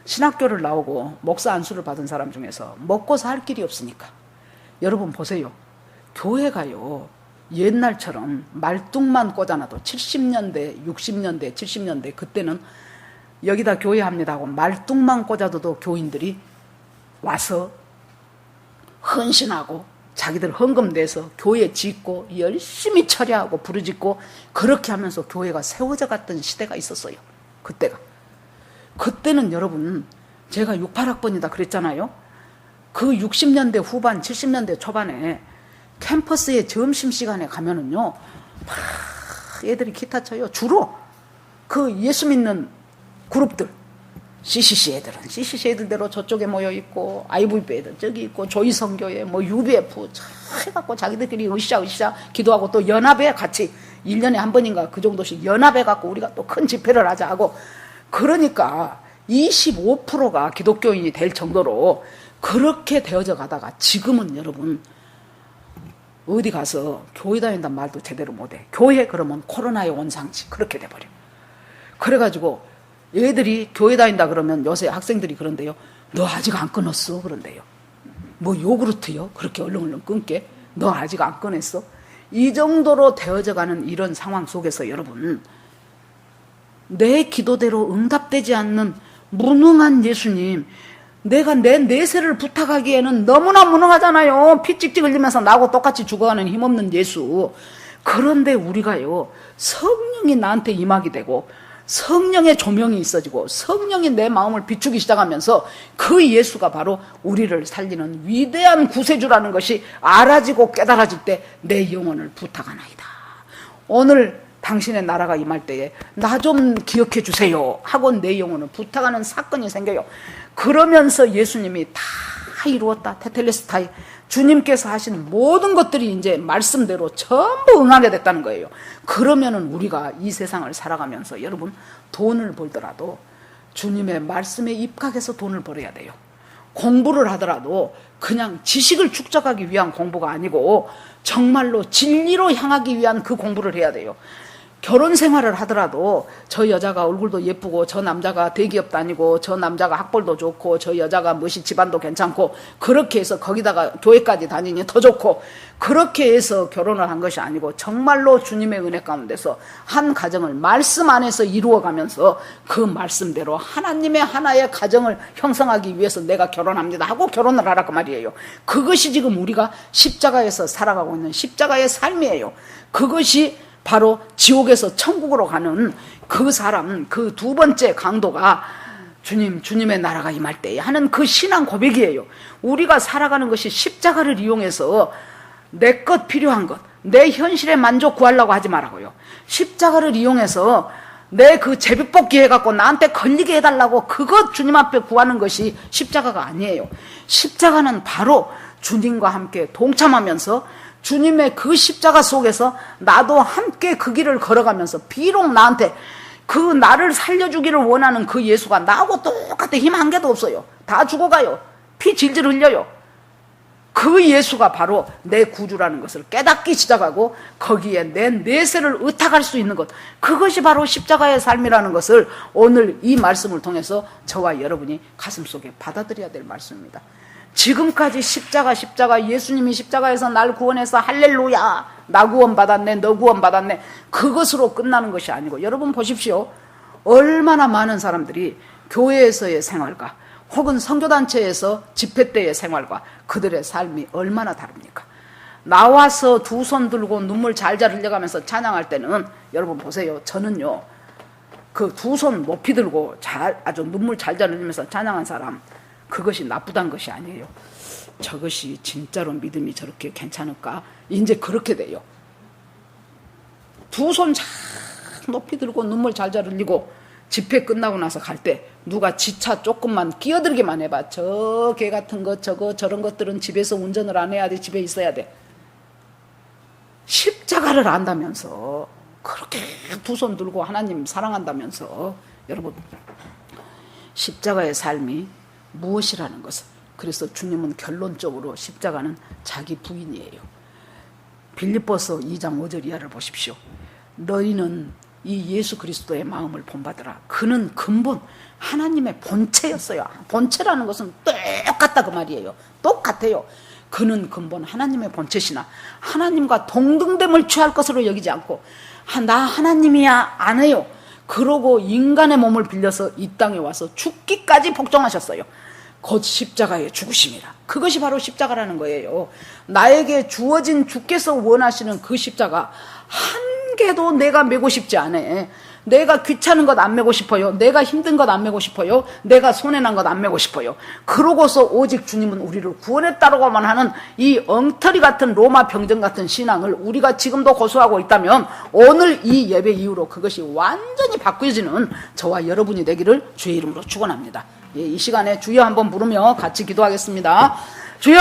신학교를 나오고 목사 안수를 받은 사람 중에서 먹고 살 길이 없으니까, 여러분 보세요. 교회가요, 옛날처럼 말뚝만 꽂아놔도 70년대, 60년대, 70년대 그때는 여기다 교회 합니다 하고 말뚝만 꽂아둬도 교인들이 와서 헌신하고 자기들 헌금 내서 교회 짓고 열심히 처리하고 부르짖고 그렇게 하면서 교회가 세워져 갔던 시대가 있었어요. 그때는 여러분, 제가 68학번이다 그랬잖아요. 그 60년대 후반 70년대 초반에 캠퍼스에 점심시간에 가면은요, 막 애들이 기타 쳐요. 주로 그 예수 믿는 그룹들, CCC 애들은 CCC 애들대로 저쪽에 모여있고, IVB 애들 저기 있고, 조이성교회, 뭐 UBF 해갖고 자기들끼리 으쌰으쌰 기도하고, 또 연합에 같이 1년에 한 번인가 그 정도씩 연합해갖고 우리가 또 큰 집회를 하자 하고, 그러니까 25%가 기독교인이 될 정도로 그렇게 되어져 가다가 지금은 여러분 어디 가서 교회 다닌다는 말도 제대로 못해. 교회 그러면 코로나의 온상지 그렇게 돼버려. 그래가지고 애들이 교회 다닌다 그러면 요새 학생들이 그런데요, 너 아직 안 끊었어 그런데요. 뭐 요구르트요? 그렇게 얼렁얼렁 끊게? 너 아직 안 끊었어? 이 정도로 되어져 가는 이런 상황 속에서 여러분, 내 기도대로 응답되지 않는 무능한 예수님, 내가 내 내세를 부탁하기에는 너무나 무능하잖아요. 피 찍찍 흘리면서 나하고 똑같이 죽어가는 힘없는 예수. 그런데 우리가요, 성령이 나한테 임하게 되고 성령의 조명이 있어지고 성령이 내 마음을 비추기 시작하면서 그 예수가 바로 우리를 살리는 위대한 구세주라는 것이 알아지고 깨달아질 때 내 영혼을 부탁하나이다. 오늘 당신의 나라가 임할 때에 나 좀 기억해 주세요 하고 내 영혼을 부탁하는 사건이 생겨요. 그러면서 예수님이 다 이루었다. 테텔레스타이, 주님께서 하신 모든 것들이 이제 말씀대로 전부 응하게 됐다는 거예요. 그러면은 우리가 이 세상을 살아가면서 여러분 돈을 벌더라도 주님의 말씀에 입각해서 돈을 벌어야 돼요. 공부를 하더라도 그냥 지식을 축적하기 위한 공부가 아니고 정말로 진리로 향하기 위한 그 공부를 해야 돼요. 결혼 생활을 하더라도 저 여자가 얼굴도 예쁘고 저 남자가 대기업 다니고 저 남자가 학벌도 좋고 저 여자가 무엇이 집안도 괜찮고 그렇게 해서 거기다가 교회까지 다니니 더 좋고 그렇게 해서 결혼을 한 것이 아니고 정말로 주님의 은혜 가운데서 한 가정을 말씀 안에서 이루어가면서 그 말씀대로 하나님의 하나의 가정을 형성하기 위해서 내가 결혼합니다 하고 결혼을 하라 그 말이에요. 그것이 지금 우리가 십자가에서 살아가고 있는 십자가의 삶이에요. 그것이 바로 지옥에서 천국으로 가는 그 사람, 그 두 번째 강도가 주님의 나라가 임할 때에 하는 그 신앙 고백이에요. 우리가 살아가는 것이 십자가를 이용해서 내 것 필요한 것, 내 현실의 만족 구하려고 하지 말라고요. 십자가를 이용해서 내 그 제비뽑기 해갖고 나한테 걸리게 해달라고 그것 주님 앞에 구하는 것이 십자가가 아니에요. 십자가는 바로 주님과 함께 동참하면서 주님의 그 십자가 속에서 나도 함께 그 길을 걸어가면서 비록 나한테 그 나를 살려주기를 원하는 그 예수가 나하고 똑같아 힘 한 개도 없어요. 다 죽어가요. 피 질질 흘려요. 그 예수가 바로 내 구주라는 것을 깨닫기 시작하고 거기에 내 내세를 의탁할 수 있는 것, 그것이 바로 십자가의 삶이라는 것을 오늘 이 말씀을 통해서 저와 여러분이 가슴속에 받아들여야 될 말씀입니다. 지금까지 십자가 예수님이 십자가에서 날 구원해서 할렐루야 나 구원받았네 너 구원받았네 그것으로 끝나는 것이 아니고 여러분 보십시오. 얼마나 많은 사람들이 교회에서의 생활과 혹은 선교단체에서 집회 때의 생활과 그들의 삶이 얼마나 다릅니까? 나와서 두 손 들고 눈물 잘잘 흘려가면서 찬양할 때는 여러분 보세요. 저는요 그 두 손 높이 들고 아주 눈물 잘잘 흘리면서 찬양한 사람 그것이 나쁘단 것이 아니에요. 저것이 진짜로 믿음이 저렇게 괜찮을까? 이제 그렇게 돼요. 두 손 잘 높이 들고 눈물 잘잘 흘리고 집회 끝나고 나서 갈 때 누가 지차 조금만 끼어들기만 해봐. 저 개 같은 것 저런 것들은 집에서 운전을 안 해야 돼. 집에 있어야 돼. 십자가를 안다면서 그렇게 두 손 들고 하나님 사랑한다면서 여러분 십자가의 삶이 무엇이라는 것을 그래서 주님은 결론적으로 십자가는 자기 부인이에요. 빌립보서 2장 5절 이하를 보십시오. 너희는 이 예수 그리스도의 마음을 본받으라. 그는 근본 하나님의 본체였어요. 본체라는 것은 똑같다 그 말이에요. 똑같아요. 그는 근본 하나님의 본체시나 하나님과 동등됨을 취할 것으로 여기지 않고 나 하나님이야 안 해요. 그러고 인간의 몸을 빌려서 이 땅에 와서 죽기까지 복종하셨어요. 곧 십자가의 죽으심이라. 그것이 바로 십자가라는 거예요. 나에게 주어진 주께서 원하시는 그 십자가 한 개도 내가 메고 싶지 않아. 내가 귀찮은 것 안 메고 싶어요. 내가 힘든 것 안 메고 싶어요. 내가 손해난 것 안 메고 싶어요. 그러고서 오직 주님은 우리를 구원했다고만 하는 이 엉터리 같은 로마 병정 같은 신앙을 우리가 지금도 고수하고 있다면 오늘 이 예배 이후로 그것이 완전히 바뀌어지는 저와 여러분이 되기를 주의 이름으로 축원합니다. 예, 이 시간에 주여 한번 부르며 같이 기도하겠습니다. 주여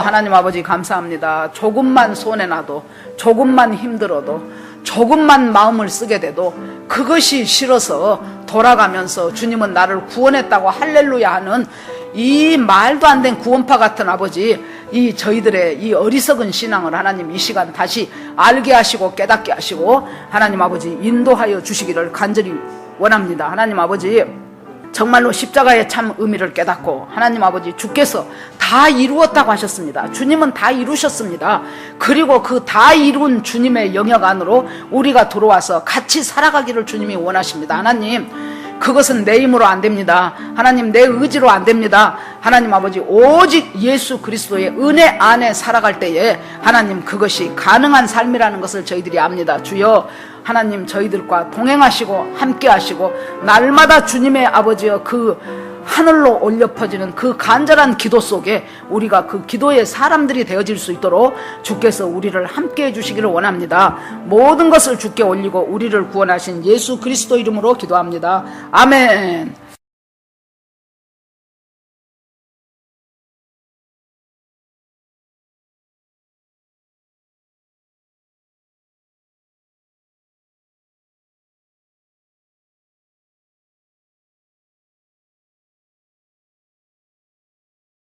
하나님 아버지 감사합니다. 조금만 손해나도 조금만 힘들어도 조금만 마음을 쓰게 돼도 그것이 싫어서 돌아가면서 주님은 나를 구원했다고 할렐루야 하는 이 말도 안 된 구원파 같은 아버지 이 저희들의 이 어리석은 신앙을 하나님 이 시간 다시 알게 하시고 깨닫게 하시고 하나님 아버지 인도하여 주시기를 간절히 원합니다. 하나님 아버지 정말로 십자가의 참 의미를 깨닫고 하나님 아버지 주께서 다 이루었다고 하셨습니다. 주님은 다 이루셨습니다. 그리고 그 다 이룬 주님의 영역 안으로 우리가 들어와서 같이 살아가기를 주님이 원하십니다. 하나님 그것은 내 힘으로 안 됩니다. 하나님, 내 의지로 안 됩니다. 하나님 아버지, 오직 예수 그리스도의 은혜 안에 살아갈 때에 하나님, 그것이 가능한 삶이라는 것을 저희들이 압니다. 주여, 하나님, 저희들과 동행하시고 함께 하시고 날마다 주님의 아버지여 그 하늘로 올려 퍼지는 그 간절한 기도 속에 우리가 그 기도의 사람들이 되어질 수 있도록 주께서 우리를 함께 해주시기를 원합니다. 모든 것을 주께 올리고 우리를 구원하신 예수 그리스도 이름으로 기도합니다. 아멘.